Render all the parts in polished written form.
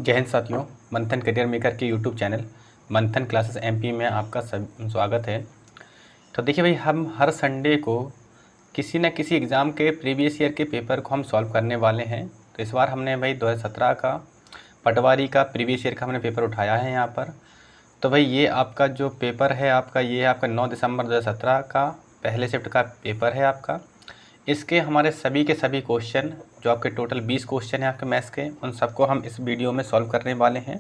जय हिंद साथियों, मंथन करियर मेकर के यूट्यूब चैनल मंथन क्लासेस एमपी में आपका स्वागत है। तो देखिए भाई, हम हर संडे को किसी न किसी एग्ज़ाम के प्रीवियस ईयर के पेपर को हम सॉल्व करने वाले हैं। तो इस बार हमने भाई 2017 का पटवारी का प्रीवियस ईयर का हमने पेपर उठाया है यहाँ पर। तो भाई ये आपका जो पेपर है आपका, ये है आपका 9 दिसंबर 2017 का पहले शिफ्ट का पेपर है आपका। इसके हमारे सभी के सभी क्वेश्चन, जो आपके टोटल 20 क्वेश्चन हैं आपके मैथ्स के, उन सबको हम इस वीडियो में सॉल्व करने वाले हैं।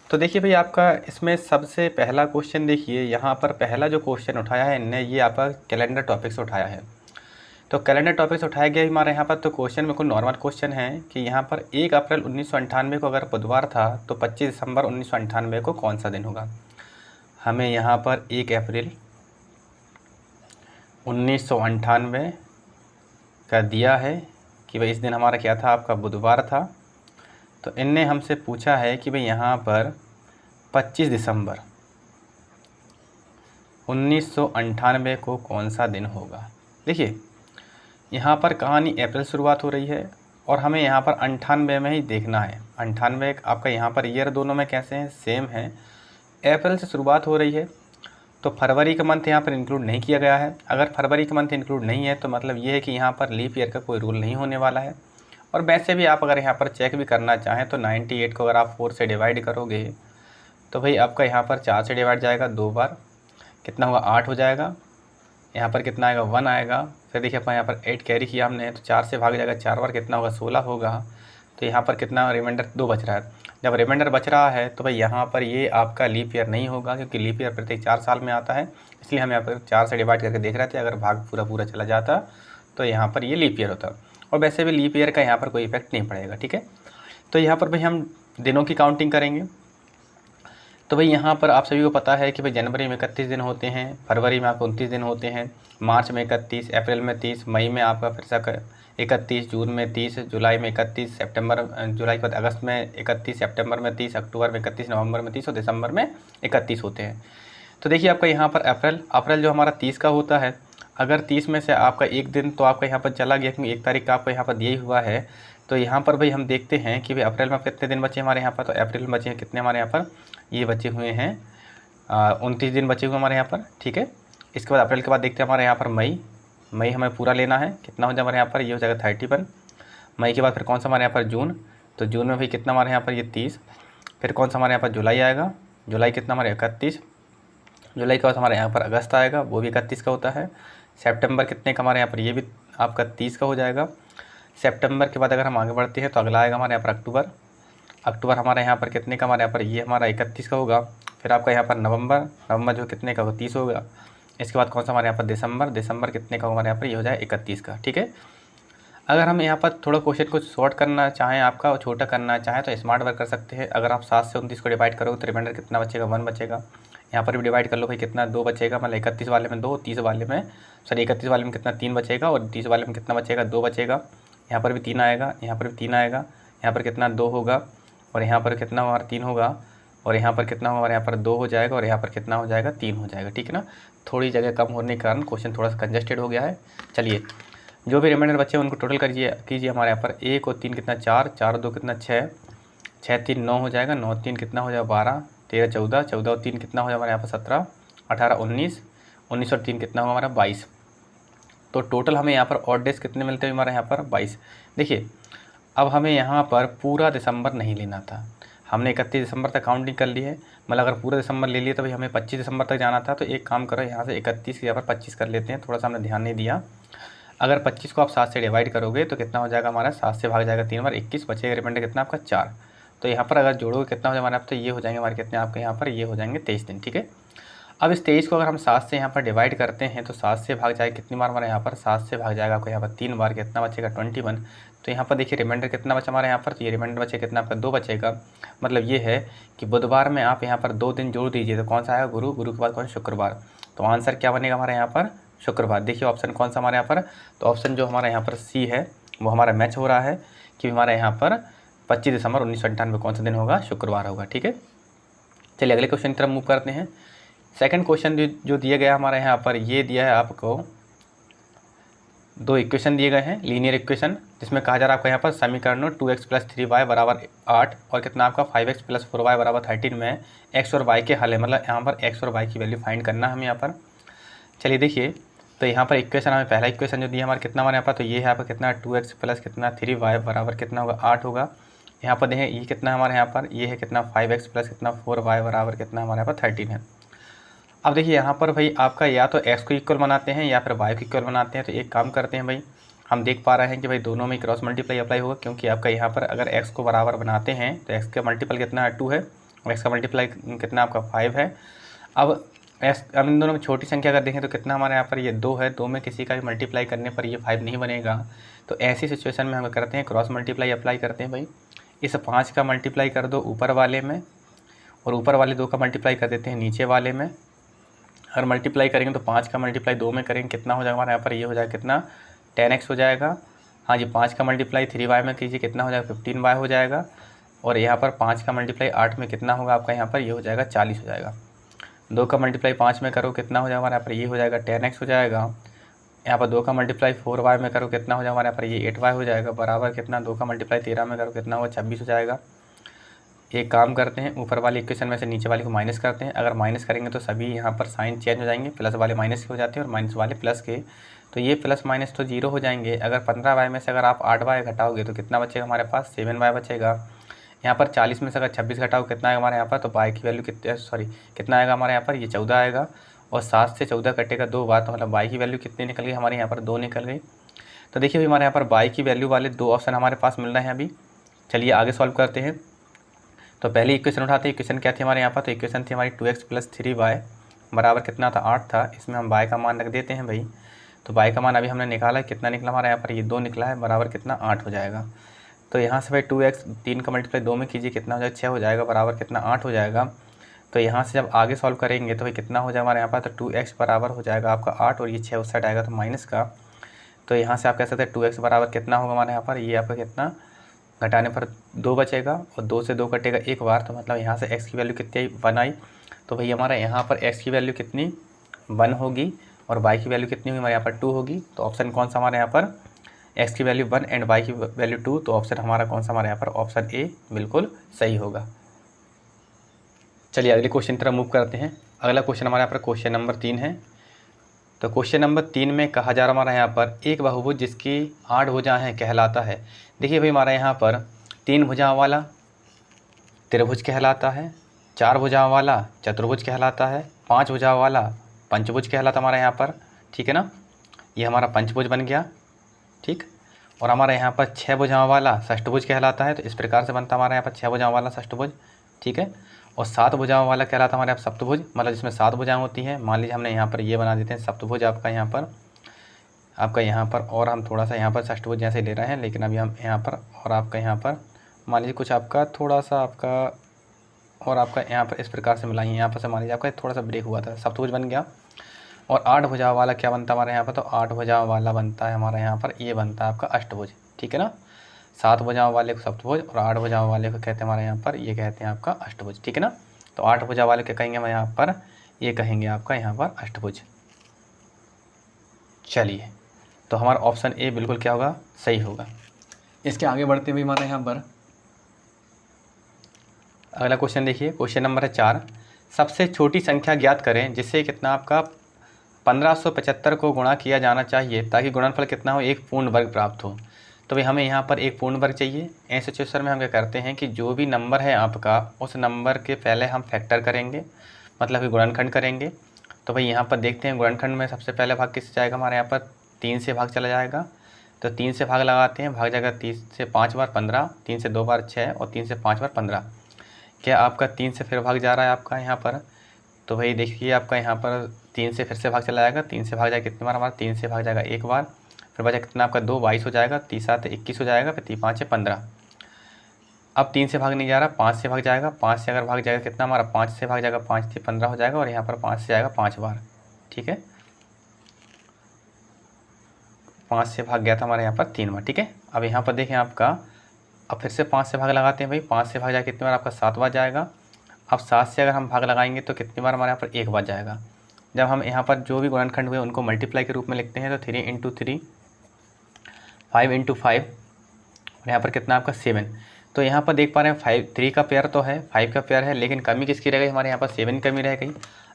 तो देखिए भाई, आपका इसमें सबसे पहला क्वेश्चन देखिए, यहाँ पर पहला जो क्वेश्चन उठाया है इनने, ये आपका कैलेंडर टॉपिक से उठाया है। तो कैलेंडर टॉपिक से उठाया गया हमारे यहाँ पर। तो क्वेश्चन में कोई नॉर्मल क्वेश्चन है कि यहाँ पर 1 अप्रैल 1998 को अगर बुधवार था तो 25 दिसंबर 1998 को कौन सा दिन होगा। हमें यहाँ पर 1 अप्रैल 1998 का दिया है कि भाई इस दिन हमारा क्या था, आपका बुधवार था। तो इनने हमसे पूछा है कि भाई यहाँ पर 25 दिसंबर 1998 को कौन सा दिन होगा। देखिए यहाँ पर कहानी अप्रैल शुरुआत हो रही है और हमें यहाँ पर 98 में ही देखना है। 98 आपका यहाँ पर ईयर दोनों में कैसे हैं, सेम है। अप्रैल से शुरुआत हो रही है तो फरवरी का मंथ यहाँ पर इंक्लूड नहीं किया गया है। अगर फरवरी का मंथ इंक्लूड नहीं है तो मतलब ये है कि यहाँ पर लीप ईयर का कोई रूल नहीं होने वाला है। और वैसे भी आप अगर यहाँ पर चेक भी करना चाहें तो 98 को अगर आप 4 से डिवाइड करोगे तो भाई आपका यहाँ पर 4 से डिवाइड जाएगा 2 बार, कितना होगा 8 हो जाएगा। यहाँ पर कितना आएगा 1 आएगा। फिर देखिए अपना यहाँ पर 8 कैरी किया हमने तो 4 से भाग जाएगा 4 बार, कितना होगा 16 होगा। तो यहाँ पर कितना रिमाइंडर 2 बच रहा है। जब रिमाइंडर बच रहा है तो भाई यहाँ पर ये आपका लीप ईयर नहीं होगा, क्योंकि लीप ईयर प्रत्येक 4 साल में आता है। इसलिए हम यहाँ पर 4 से डिवाइड करके देख रहे थे, अगर भाग पूरा चला जाता तो यहाँ पर ये लीप ईयर होता। और वैसे भी लीप ईयर का यहाँ पर कोई इफेक्ट नहीं पड़ेगा, ठीक है। तो यहाँ पर भाई हम दिनों की काउंटिंग करेंगे। तो भाई यहाँ पर आप सभी को पता है कि भाई जनवरी में 31 दिन होते हैं, फरवरी में आपको 29 दिन होते हैं, मार्च में 31, अप्रैल में 30, मई में आपका फिर से 31, जून में 30, जुलाई में 31, जुलाई के बाद अगस्त में 31, सितंबर में 30, अक्टूबर में 31, नवंबर में 30 और दिसंबर में 31 होते हैं। तो देखिए आपका यहाँ पर अप्रैल जो हमारा 30 का होता है, अगर 30 में से आपका एक दिन तो आपका यहाँ पर चला गया, क्योंकि 1 तारीख का आपको यहाँ पर दिया ही हुआ है। तो यहाँ पर भाई हम देखते हैं कि भाई अप्रैल में कितने दिन बचे हमारे यहाँ पर। तो अप्रैल में बचे हैं कितने हमारे यहाँ पर, ये बचे हुए हैं 29 दिन बचे हुए हमारे यहाँ पर, ठीक है। इसके बाद अप्रैल के बाद देखते हैं हमारे यहाँ पर मई हमें पूरा लेना है। कितना हो जाए हमारे यहाँ पर, ये हो जाएगा 31। मई के बाद फिर कौन सा हमारे यहाँ पर जून, तो जून में भाई कितना हमारे यहाँ पर ये 30। फिर कौन सा हमारे यहाँ पर जुलाई आएगा, जुलाई कितना हमारे 31। जुलाई के बाद हमारे यहाँ पर अगस्त आएगा, वो भी 31 का होता है। सितंबर कितने का हमारे यहाँ पर, ये भी आपका 30 का हो जाएगा। सितंबर के बाद अगर हम आगे बढ़ते हैं तो अगला आएगा हमारे यहाँ पर अक्टूबर हमारे यहाँ पर कितने का, हमारे यहाँ पर ये हमारा 31 का होगा। फिर आपका यहाँ पर नवंबर जो कितने का होगा 30 होगा। इसके बाद कौन सा हमारे यहाँ पर दिसंबर कितने का होगा हमारे यहाँ पर, ये हो जाए 31 का, ठीक है। अगर हम यहाँ पर थोड़ा क्वेश्चन को शॉर्ट करना चाहें आपका और छोटा करना चाहें तो स्मार्ट वर्क कर सकते हैं। अगर आप 7 से 29 को डिवाइड करोगे तो रिमाइंडर कितना बचेगा, 1 बचेगा। यहाँ पर भी डिवाइड कर लो भाई, कितना 2 बचेगा, मतलब 31 वाले में 2, 30 वाले में 31 वाले में कितना 3 बचेगा और 30 वाले में कितना बचेगा 2 बचेगा। यहाँ पर भी 3 आएगा, यहाँ पर भी 3 आएगा, यहाँ पर कितना 2 होगा और यहाँ पर कितना हमारा 3 होगा और यहाँ पर कितना हमारे यहाँ पर 2 हो जाएगा और यहाँ पर कितना हो जाएगा 3 हो जाएगा, ठीक है ना। थोड़ी जगह कम होने के कारण क्वेश्चन थोड़ा सा कंजस्टेड हो गया है। चलिए जो भी रिमाइंडर बचे उनको टोटल कीजिए हमारे यहाँ पर। 1 और 3 कितना 4, 4 और 2 कितना 6, 6 3 9 हो जाएगा, 9 3 कितना हो जाएगा 12, 13 14, 14 और 3 कितना हो जाएगा हमारे यहाँ पर 17, 18 19, 19 और 3 कितना होगा हमारा 22। तो टोटल हमें यहाँ पर ऑड डेज कितने मिलते हैं हमारे यहाँ पर 22। देखिए अब हमें यहाँ पर पूरा दिसंबर नहीं लेना था, हमने 31 दिसंबर तक काउंटिंग कर ली है। मतलब अगर पूरा दिसंबर ले लिया तो भाई हमें 25 दिसंबर तक जाना था। तो एक काम करो, यहाँ से 31 की जगह पर 25 कर लेते हैं, थोड़ा सा हमने ध्यान नहीं दिया। अगर 25 को आप 7 से डिवाइड करोगे तो कितना हो जाएगा हमारा, 7 से भाग जाएगा 3 बार, 21 बचेगा, रिमाइंडर कितना आपका 4। तो यहाँ पर अगर जोड़ोगे कितना हो जाएगा हमारे, तो ये हो जाएंगे हमारे कितने आपके यहाँ पर, ये हो जाएंगे 23 दिन, ठीक है। अब इस 23 को अगर हम 7 से यहाँ पर डिवाइड करते हैं तो 7 से भाग जाएगा कितनी बार हमारे यहाँ पर, 7 से भाग जाएगा आपको यहाँ पर 3 बार, कितना बचेगा 21। तो यहाँ पर देखिए रिमाइंडर कितना बचा हमारे यहाँ पर, तो ये रिमाइंडर बचे कितना आपका 2 बचेगा। मतलब ये है कि बुधवार में आप यहाँ पर 2 दिन जोड़ दीजिए तो कौन सा आएगा, गुरु के बाद कौन, शुक्रवार। तो आंसर क्या बनेगा हमारे यहाँ पर, शुक्रवार। देखिए ऑप्शन कौन सा हमारे यहाँ पर, तो ऑप्शन जो हमारे यहाँ पर सी है वो हमारा मैच हो रहा है कि हमारे यहाँ पर 25 दिसंबर 1998 कौन सा दिन होगा, शुक्रवार होगा, ठीक है। चलिए अगले क्वेश्चन की तरफ मूव करते हैं। सेकंड क्वेश्चन जो दिया गया हमारे यहाँ पर, ये दिया है आपको दो इक्वेशन दिए गए हैं, लीनियर इक्वेशन, जिसमें कहा जा रहा है आपका यहाँ पर समीकरणों 2x + 3y बराबर 8 और कितना आपका 5x + 4y बराबर 13 में x और y के हल है, मतलब यहाँ पर x और y की वैल्यू फाइंड करना है हमें यहाँ पर। चलिए देखिए, तो यहाँ पर इक्वेशन हमें पहला इक्वेशन जो दिया हमारा कितना हमारे यहाँ पर, तो ये है आपका कितना 2x + कितना 3y बराबर कितना होगा 8 होगा। यहाँ पर देखें ये कितना हमारे यहाँ पर, ये है कितना 5x + कितना 4y बराबर कितना हमारे यहाँ पर 13 है। अब देखिए यहाँ पर भाई आपका या तो x को इक्वल बनाते हैं या फिर y को इक्वल बनाते हैं। तो एक काम करते हैं भाई, हम देख पा रहे हैं कि भाई दोनों में क्रॉस मल्टीप्लाई अप्लाई होगा, क्योंकि आपका यहाँ पर अगर x को बराबर बनाते हैं तो x का मल्टीपल कितना है 2 है और x का मल्टीप्लाई कितना आपका 5 है। अब इन दोनों में छोटी संख्या अगर देखें तो कितना हमारे यहाँ पर ये 2 है, 2 में किसी का भी मल्टीप्लाई करने पर ये 5 नहीं बनेगा। तो ऐसी सिचुएशन में हम करते हैं क्रॉस मल्टीप्लाई अप्लाई करते हैं भाई। इस 5 का मल्टीप्लाई कर दो ऊपर वाले में और ऊपर वाले 2 का मल्टीप्लाई कर देते हैं नीचे वाले में। अगर मल्टीप्लाई करेंगे तो 5 का मल्टीप्लाई 2 में करेंगे, कितना हो जाएगा हमारे यहाँ पर, ये हो जाएगा कितना 10x हो जाएगा। हाँ जी, 5 का मल्टीप्लाई 3y में कीजिए, कितना हो जाएगा 15y हो जाएगा। और यहाँ पर 5 का मल्टीप्लाई 8 में कितना होगा आपका यहाँ पर, ये हो जाएगा 40 हो जाएगा। 2 का मल्टीप्लाई 5 में करो, कितना हो जाएगा हमारे यहाँ पर, ये हो जाएगा 10x हो जाएगा। यहाँ पर 2 का मल्टीप्लाई 4y में करो, कितना हो जाएगा हमारे यहाँ पर, ये 8y हो जाएगा बराबर कितना 2 का मल्टीप्लाई 13 में करो, कितना होगा 26 हो जाएगा। एक काम करते हैं, ऊपर वाली इक्वेशन में से नीचे वाली को माइनस करते हैं। अगर माइनस करेंगे तो सभी यहाँ पर साइन चेंज हो जाएंगे, प्लस वाले माइनस के हो जाते हैं और माइनस वाले प्लस के। तो ये प्लस माइनस तो 0 हो जाएंगे। अगर 15y में से अगर आप 8y घटाओगे तो कितना बचेगा हमारे पास, 7y बचेगा। यहाँ पर 40 में से अगर 26 घटाओ कितना आएगा हमारे यहाँ पर, तो y की वैल्यू कितना आएगा हमारे यहाँ पर, ये 14 आएगा। और 7 से 14 कटेगा 2 बार, तो मतलब y की वैल्यू कितनी निकल गई हमारे यहाँ पर, 2 निकल गई। तो देखिए भाई हमारे यहाँ पर y की वैल्यू वाले 2 ऑप्शन हमारे पास मिल रहे हैं अभी। चलिए आगे सॉल्व करते हैं। तो पहली इक्वेशन उठाते हैं, इक्वेशन क्या थी हमारे यहाँ पर, तो इक्वेशन थी हमारी 2x + 3y बराबर कितना था 8 था। इसमें हम y का मान रख देते हैं भाई। तो y का मान अभी हमने निकाला है, कितना निकला हमारे यहाँ पर, ये 2 निकला है बराबर कितना 8 हो जाएगा। तो यहाँ से भाई 2x 3 का मल्टीप्लाई 2 में कीजिए, कितना हो जाएगा 6 हो जाएगा बराबर कितना 8 हो जाएगा। तो यहाँ से जब आगे सॉल्व करेंगे तो भाई कितना हो जाएगा हमारे यहाँ पर, तो 2x बराबर हो जाएगा आपका 8 और ये 6 उस साइड आएगा तो माइनस का। तो यहाँ से आप कह सकते हैं 2x बराबर कितना होगा हमारे यहाँ पर, ये आपका कितना घटाने पर 2 बचेगा और 2 से 2 कटेगा एक बार। तो मतलब यहाँ से x की वैल्यू कितनी आई, 1 आई। तो भाई हमारा यहाँ पर x की वैल्यू कितनी 1 होगी और y की वैल्यू कितनी होगी हमारे यहाँ पर 2 होगी। तो ऑप्शन कौन सा हमारे यहाँ पर, x की वैल्यू 1 एंड y की वैल्यू 2। तो ऑप्शन हमारा कौन सा हमारे यहाँ पर, ऑप्शन ए बिल्कुल सही होगा। चलिए अगले क्वेश्चन की तरफ मूव करते हैं। अगला क्वेश्चन हमारे यहाँ पर क्वेश्चन नंबर 3 है। तो क्वेश्चन नंबर 3 में कहा जा रहा हमारा यहाँ पर एक बहुभुज जिसकी 8 भुजाएं हैं कहलाता है। देखिए भाई हमारा यहाँ पर 3 भुजाओं वाला त्रिभुज कहलाता है, 4 भुजाओं वाला चतुर्भुज कहलाता है, 5 भुजाओं वाला पंचभुज कहलाता हमारा यहाँ पर, ठीक है ना। ये हमारा पंचभुज बन गया, ठीक। और हमारा यहाँ पर 6 भुजाओं वाला षष्ठभुज कहलाता है। तो इस प्रकार से बनता हमारा यहाँ पर 6 भुजाओं वाला षष्ठभुज, ठीक है। और 7 भुजाओं वाला कहलाता हमारे यहाँ सप्तभुज, मतलब जिसमें 7 भुजाएं होती हैं। मान लीजिए हमने यहाँ पर ये बना देते हैं सप्तभुज आपका यहाँ पर, और हम थोड़ा सा यहाँ पर षष्ठभुज जैसे ले रहे हैं, लेकिन अभी हम यहाँ पर और आपका यहाँ पर मान लीजिए कुछ आपका थोड़ा सा आपका और आपका यहाँ पर इस प्रकार से मिलाइए। यहाँ पर से मान लीजिए आपका थोड़ा सा ब्रेक हुआ था, सप्तभुज बन गया। और 8 भुजाओं वाला क्या बनता है हमारे यहाँ पर, तो 8 भुजाओं वाला बनता है हमारा यहाँ पर, ये बनता है आपका अष्टभुज, ठीक है ना। 7 भुजाओं वाले को सप्तभुज और 8 भुजाओं वाले को कहते हैं हमारे यहाँ पर, ये कहते हैं आपका अष्टभुज, ठीक है ना। तो 8 भुजा वाले क्या कहेंगे हम यहाँ पर, ये कहेंगे आपका यहाँ पर अष्टभुज। चलिए तो हमारा ऑप्शन ए बिल्कुल क्या होगा, सही होगा। इसके आगे बढ़ते हुए हमारे यहाँ पर अगला क्वेश्चन देखिए, क्वेश्चन नंबर है 4। सबसे छोटी संख्या ज्ञात करें जिससे कितना आपका 1575 को गुणा किया जाना चाहिए ताकि गुणनफल कितना हो, एक पूर्ण वर्ग प्राप्त हो। तो भाई हमें यहाँ पर एक पूर्ण वर्ग चाहिए। ऐसे सिचुएशन में हम क्या करते हैं कि जो भी नंबर है आपका उस नंबर के पहले हम फैक्टर करेंगे, मतलब कि गुणनखंड करेंगे। तो भाई यहाँ पर देखते हैं गुणनखंड में सबसे पहले भाग किससे जाएगा, हमारे यहाँ पर 3 से भाग चला जाएगा। तो 3 से भाग लगाते हैं, भाग जाएगा 3 से 5 बार 15, 3 से 2 बार 6 और 3 से 5 बार 15। क्या आपका 3 से फिर भाग जा रहा है आपका यहाँ पर, तो भाई देखिए आपका यहाँ पर 3 से फिर से भाग चला जाएगा। 3 से भाग जाएगा कितनी बार हमारा, 3 से भाग जाएगा एक बार, फिर बचा कितना आपका 2 22 हो जाएगा, 3 7 21 हो जाएगा, फिर 3 5 है 15। अब 3 से भाग नहीं जा रहा, 5 से भाग जाएगा। 5 से अगर भाग जाएगा कितना हमारा, 5 से भाग जाएगा 5 से 15 हो जाएगा और यहाँ पर 5 से जाएगा 5 बार, ठीक है। 5 से भाग गया था हमारे यहाँ पर 3 बार, ठीक है। अब यहाँ पर देखें आपका, अब फिर से 5 से भाग लगाते हैं भाई। 5 से भाग जाएगा कितनी बार आपका 7 बार जाएगा। अब 7 से अगर हम भाग लगाएंगे तो कितनी बार हमारे यहाँ पर 1 बार जाएगा। जब हम यहाँ पर जो भी गुणनखंड हुए उनको मल्टीप्लाई के रूप में लिखते हैं तो 3 × 3 5 इंटू 5 और यहाँ पर कितना आपका 7। तो यहाँ पर देख पा रहे हैं 3 का पेयर तो है, 5 का पेयर है, लेकिन कमी किसकी रह गई, हमारे यहाँ पर 7 कमी रह गई।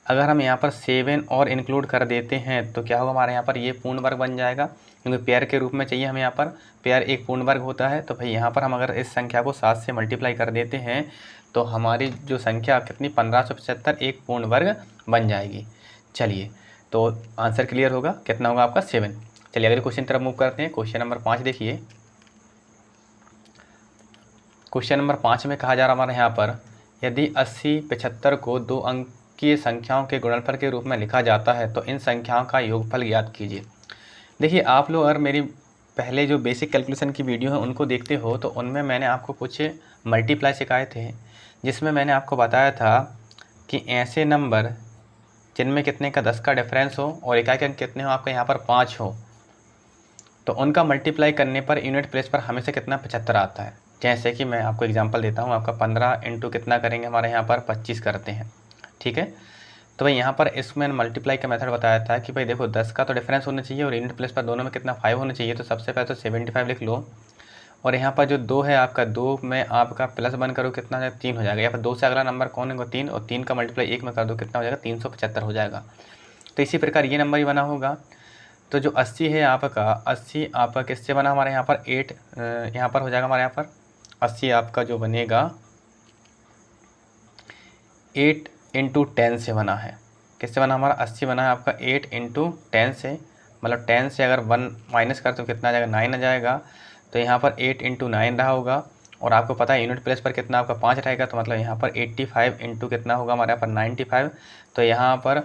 अगर हम यहाँ पर 7 और इंक्लूड कर देते हैं तो क्या होगा, हमारे यहाँ पर ये पूर्ण वर्ग बन जाएगा, क्योंकि पेयर के रूप में चाहिए हमें। यहाँ पर पेयर एक पूर्ण वर्ग होता है। तो भाई यहाँ पर हम अगर इस संख्या को 7 से मल्टीप्लाई कर देते हैं तो हमारी जो संख्या कितनी 1575 एक पूर्ण वर्ग बन जाएगी। चलिए, तो आंसर क्लियर होगा, कितना होगा आपका 7। चलिए अगले क्वेश्चन तरफ मूव करते हैं। क्वेश्चन नंबर 5 देखिए। क्वेश्चन नंबर 5 में कहा जा रहा हमारे यहाँ पर, यदि 80 75 को 2 अंकीय संख्याओं के गुणनफल के रूप में लिखा जाता है तो इन संख्याओं का योगफल ज्ञात कीजिए। देखिए, आप लोग अगर मेरी पहले जो बेसिक कैलकुलेशन की वीडियो है उनको देखते हो तो उनमें मैंने आपको कुछ मल्टीप्लाई सिखाए थे, जिसमें मैंने आपको बताया था कि ऐसे नंबर जिनमें कितने का 10 का डिफरेंस हो और इकाई के अंक कितने हो, आपका यहाँ पर 5 हो, तो उनका मल्टीप्लाई करने पर यूनिट प्लेस पर हमेशा कितना 75 आता है। जैसे कि मैं आपको एग्जांपल देता हूँ, आपका 15 इंटू कितना करेंगे, हमारे यहाँ पर 25 करते हैं, ठीक है। तो भाई यहाँ पर इसमें मल्टीप्लाई का मेथड बताया था कि भाई देखो 10 का तो डिफरेंस होना चाहिए और यूनिट प्लेस पर दोनों में कितना 5 होना चाहिए। तो सबसे पहले तो 75 लिख लो, और यहाँ पर जो 2 है आपका, 2 में आपका प्लस 1 करो कितना हो जाएगा, 3 हो जाएगा। यहाँ पर 2 से अगला नंबर कौन है, 3, और 3 का मल्टीप्लाई 1 में कर दो कितना हो जाएगा, 375 हो जाएगा। तो इसी प्रकार ये नंबर ही बना होगा। तो जो 80 है आपका, 80 आपका किससे बना, हमारे यहाँ पर 8 यहाँ पर हो जाएगा, हमारे यहाँ पर 80 आपका जो बनेगा 8 इंटू 10 से बना है। किससे बना, हमारा 80 बना है आपका 8 इंटू 10 से, मतलब 10 से अगर 1 माइनस कर तो कितना आ जाएगा, 9 आ जाएगा। तो यहाँ पर 8 इंटू 9 रहा होगा, और आपको पता है यूनिट प्लेस पर कितना आपका 5 रहेगा, तो मतलब यहाँ पर 85 इंटू कितना होगा, हमारे यहाँ पर 95। तो यहाँ पर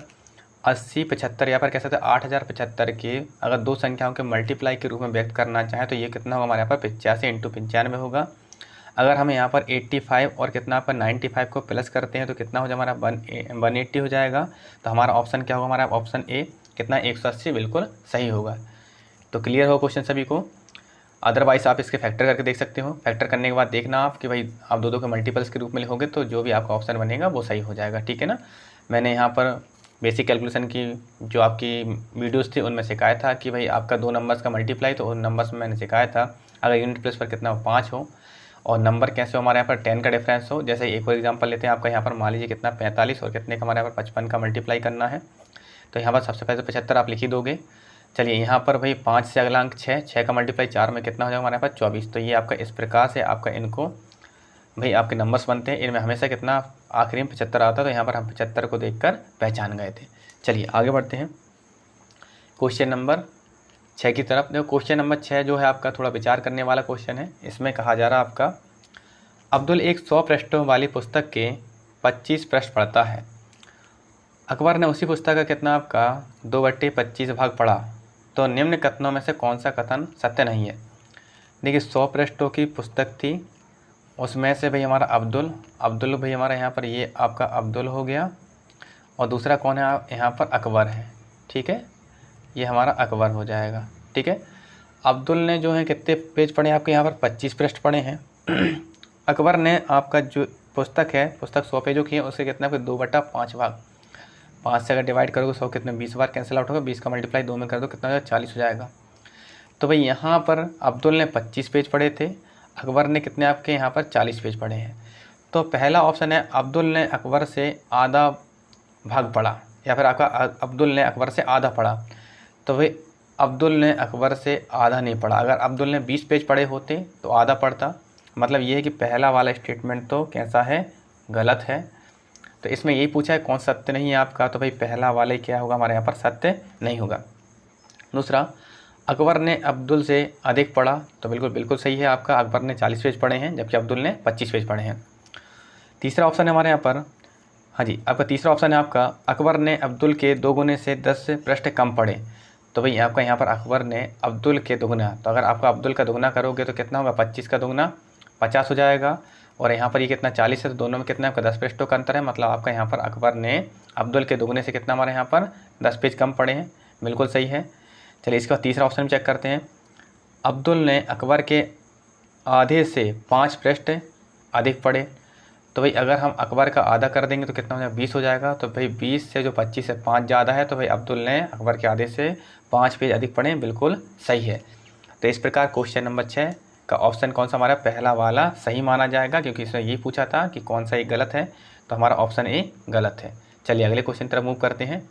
80 75 यहाँ पर कह सकते हैं 8075 के अगर 2 संख्याओं के मल्टीप्लाई के रूप में व्यक्त करना चाहें तो ये कितना होगा, हमारे यहाँ पर 85 इंटू 95 होगा। अगर हम यहाँ पर 85 और कितना पर 95 को प्लस करते हैं तो कितना हो जाएगा, हमारा 180 हो जाएगा। तो हमारा ऑप्शन क्या होगा, हमारा ऑप्शन ए कितना 180 बिल्कुल सही होगा। तो क्लियर हो क्वेश्चन सभी को। अदरवाइज़ आप इसके फैक्टर करके देख सकते हो। फैक्टर करने के बाद देखना आप कि भाई आप दो के मल्टीपल्स के रूप में लिखोगे तो जो भी आपका ऑप्शन बनेगा वो सही हो जाएगा, ठीक है ना। मैंने यहाँ पर बेसिक कैलकुलेशन की जो आपकी वीडियोस थी उनमें सिखाया था कि भाई आपका 2 नंबर्स का मल्टीप्लाई, तो उन नंबर्स में मैंने सिखाया था अगर यूनिट प्लेस पर कितना 5 हो और नंबर कैसे हो, हमारे यहाँ पर 10 का डिफरेंस हो। जैसे एक और एग्जांपल लेते हैं, आपका यहाँ पर मान लीजिए कितना 45 और कितने का हमारे यहाँ पर 55 का मल्टीप्लाई करना है। तो यहाँ पर सबसे पहले 75 आप लिख ही दोगे। चलिए यहाँ पर भाई 5 से अगला अंक 6 का मल्टीप्लाई 4 में कितना हो जाएगा, हमारे पास 24। तो ये आपका इस प्रकार से आपका इनको भाई आपके नंबर्स बनते हैं। इनमें हमेशा कितना आखिरी में 75 आता है, तो यहाँ पर हम 75 को देखकर पहचान गए थे। चलिए आगे बढ़ते हैं क्वेश्चन नंबर 6 की तरफ। देखो क्वेश्चन नंबर 6 जो है आपका थोड़ा विचार करने वाला क्वेश्चन है। इसमें कहा जा रहा है आपका, अब्दुल एक 100 पृष्ठों वाली पुस्तक के 25 पृष्ठ पढ़ता है। अकबर ने उसी पुस्तक का कितना आपका 2/25 भाग पढ़ा, तो निम्न कथनों में से कौन सा कथन सत्य नहीं है। देखिए 100 पृष्ठों की पुस्तक थी, उसमें से भाई हमारा अब्दुल भाई हमारा यहाँ पर ये आपका अब्दुल हो गया, और दूसरा कौन है यहाँ पर अकबर है, ठीक है, ये हमारा अकबर हो जाएगा, ठीक है। अब्दुल ने जो है कितने पेज पढ़े आपके यहाँ पर 25 पृष्ठ पढ़े हैं। अकबर ने आपका जो पुस्तक है, पुस्तक 100 पेजों की है, उसके कितना फिर 2/5 भाग, 5 से अगर डिवाइड करोगे 100 कितने 20 बार कैंसिल आउट होगा, 20 का मल्टीप्लाई 2 में कर दो कितना हो जाएगा 40 हो जाएगा। तो भाई यहाँ पर अब्दुल ने 25 पेज पढ़े थे, अकबर ने कितने आपके यहाँ पर 40 पेज पढ़े हैं। तो पहला ऑप्शन है अब्दुल ने अकबर से आधा भाग पढ़ा, या फिर आपका अब्दुल ने अकबर से आधा पढ़ा। तो भाई अब्दुल ने अकबर से आधा नहीं पढ़ा। अगर अब्दुल ने 20 पेज पढ़े होते तो आधा पढ़ता। मतलब ये है कि पहला वाला स्टेटमेंट तो कैसा है, गलत है। तो इसमें यही पूछा है कौन सत्य नहीं है आपका, तो भाई पहला वाला क्या होगा, हमारे यहाँ पर सत्य नहीं होगा। दूसरा, अकबर ने अब्दुल से अधिक पढ़ा, तो बिल्कुल सही है आपका, अकबर ने 40 पेज पढ़े हैं जबकि अब्दुल ने 25 पेज पढ़े हैं। तीसरा ऑप्शन है हमारे यहाँ पर, हाँ जी, आपका तीसरा ऑप्शन है आपका, अकबर ने अब्दुल के 2 गुने से 10 पृष्ठ कम पढ़े। तो भाई आपका यहाँ पर अकबर ने अब्दुल के दोगुना, तो अगर आपका अब्दुल का दोगुना करोगे तो कितना होगा, 25 का दोगुना 50 हो जाएगा, और यहाँ पर ये कितना 40 है, तो दोनों में कितना आपका 10 पृष्ठों का अंतर है। मतलब आपका यहाँ पर अकबर ने अब्दुल के दोगुने से कितना हमारे यहाँ पर 10 पेज कम पढ़े हैं, बिल्कुल सही है। चलिए इसका तीसरा ऑप्शन चेक करते हैं, अब्दुल ने अकबर के आधे से 5 पृष्ठ अधिक पढ़े। तो भाई अगर हम अकबर का आधा कर देंगे तो कितना हो जाएगा, 20 हो जाएगा। तो भाई 20 से जो 25 से 5 ज़्यादा है, तो भाई अब्दुल ने अकबर के आधे से 5 पेज अधिक पढ़े, बिल्कुल सही है। तो इस प्रकार क्वेश्चन नंबर 6 का ऑप्शन कौन सा हमारा पहला वाला सही माना जाएगा, क्योंकि इसने ये पूछा था कि कौन सा एक गलत है, तो हमारा ऑप्शन ए गलत है। चलिए अगले क्वेश्चन तरफ मूव करते हैं।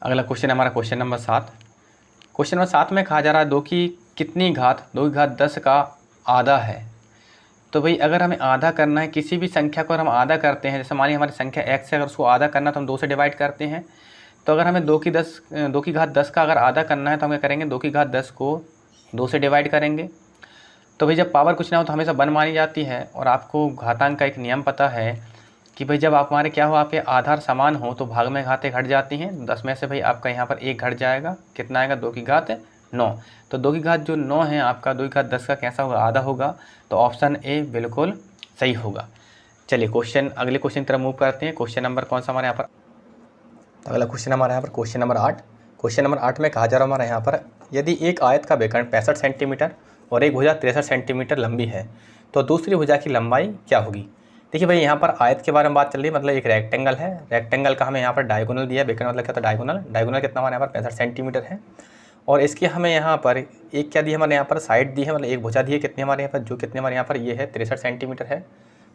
अगला क्वेश्चन हमारा क्वेश्चन नंबर 7। क्वेश्चन नंबर 7 में कहा जा रहा है 2 की कितनी घात 2 की घात 10 का आधा है। तो भाई अगर हमें आधा करना है किसी भी संख्या को, अगर हम आधा करते हैं, जैसे मान लीजिए हमारी संख्या x है, अगर उसको आधा करना है तो हम 2 से डिवाइड करते हैं। तो अगर हमें 2 की घात 10 का अगर आधा करना है तो हम क्या करेंगे, 2 की घात 10 को 2 से डिवाइड करेंगे। तो भाई जब पावर कुछ ना हो तो हमेशा 1 मानी जाती है, और आपको घातांक का एक नियम पता है कि भाई जब आप हमारे क्या हो, आपके आधार समान हो तो भाग में घातें घट जाती हैं। 10 में से भाई आपका यहाँ पर 1 घट जाएगा, कितना आएगा 2 की घात 9। तो 2 की घात जो 9 है आपका 2 की घात 10 का कैसा होगा, आधा होगा। तो ऑप्शन ए बिल्कुल सही होगा। चलिए अगले क्वेश्चन की तरफ मूव करते हैं। क्वेश्चन नंबर कौन सा हमारे यहाँ पर, तो अगला क्वेश्चन हमारे यहाँ पर क्वेश्चन नंबर 8। क्वेश्चन नंबर 8 में कहा जा रहा है हमारे यहाँ पर, यदि एक आयत का विकर्ण 65 सेंटीमीटर और एक भुजा 63 सेंटीमीटर लंबी है तो दूसरी भुजा की लंबाई क्या होगी। देखिए भाई यहाँ पर आयत के बारे में बात चल रही है, मतलब एक रेक्टेंगल है, रेक्टेंगल का हमें यहाँ पर डायगोनल दिया है। विकर्ण मतलब क्या होता है, डायगोनल कितना हमारे यहाँ पर 65 सेंटीमीटर है। और इसकी हमें यहाँ पर एक क्या दी है, हमारे यहाँ पर साइड दी है, मतलब एक भुजा दी है कितनी हमारे यहाँ पर, जो कितने हमारे यहाँ पर ये है 63 सेंटीमीटर है।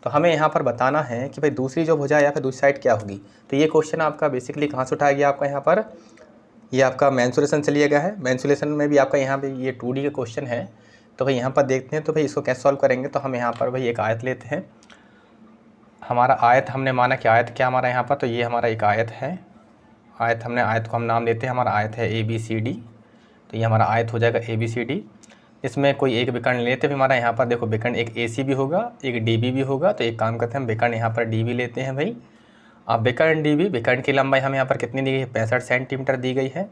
तो हमें यहाँ पर बताना है कि भाई दूसरी जो भुजा है या फिर दूसरी साइड क्या होगी। तो ये क्वेश्चन आपका बेसिकली कहाँ से उठाया गया, आपका यहाँ पर ये आपका मेंसुरेशन से लिया गया है। मेंसुरेशन में भी आपका यहाँ पे ये 2D का क्वेश्चन है। तो भाई यहाँ पर देखते हैं, तो भाई इसको कैसे सॉल्व करेंगे। तो हम यहाँ पर भाई एक आयत लेते हैं, हमारा आयत हमने माना कि आयत क्या हमारा यहाँ पर, तो ये हमारा एक आयत है। आयत को हम नाम देते हैं, हमारा आयत है ABCD। तो ये हमारा आयत हो जाएगा ABCD। इसमें कोई एक विकर्ण लेते हैं हमारा यहाँ पर, देखो विकर्ण एक AC भी होगा, एक DB भी होगा। तो एक काम करते हैं, हम विकर्ण यहाँ पर DB लेते हैं भाई। अब विकर्ण DB, विकर्ण की लंबाई हमें यहाँ पर कितनी दी गई है, 65 सेंटीमीटर दी गई है,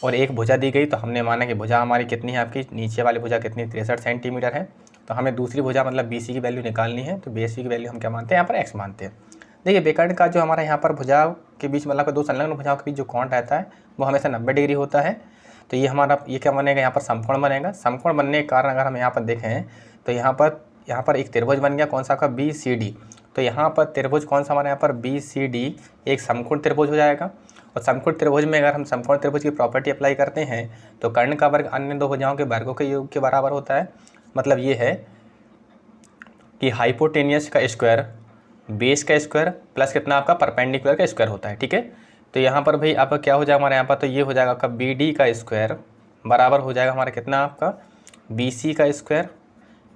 और एक भुजा दी गई। तो हमने माना कि भुजा हमारी कितनी है, आपकी नीचे वाली भुजा कितनी 63 सेंटीमीटर है। तो हमें दूसरी भुजा मतलब BC की वैल्यू निकालनी है। तो BC की वैल्यू हम क्या मानते हैं, यहाँ पर x मानते हैं। देखिए विकर्ण का जो हमारा यहाँ पर भुजा के बीच मतलब दो संलग्न भुजाओं के बीच जो कोण रहता है वो हमेशा 90 डिग्री होता है। तो ये हमारा ये क्या बनेगा, यहाँ पर समकोण बनेगा। समकोण बनने के कारण अगर हम यहाँ पर देखें तो यहाँ पर एक त्रिभुज बन गया, कौन सा का BCD। तो यहाँ पर त्रिभुज कौन सा हमारे यहाँ पर BCD एक समकोण त्रिभुज हो जाएगा। और समकोण त्रिभुज में अगर हम समकोण त्रिभुज की प्रॉपर्टी अप्लाई करते हैं तो कर्ण का वर्ग अन्य दो भुजाओं के वर्गों के योग के बराबर होता है। मतलब ये है कि हाइपोटेनियस का स्क्वायर बेस का स्क्वायर प्लस कितना आपका परपेंडिकुलर का स्क्वायर होता है। ठीक है, तो यहाँ पर भाई आपका क्या हो जाएगा हमारे यहाँ पर, तो ये हो जाएगा आपका BD का स्क्वायर बराबर हो जाएगा हमारा कितना आपका BC का स्क्वायर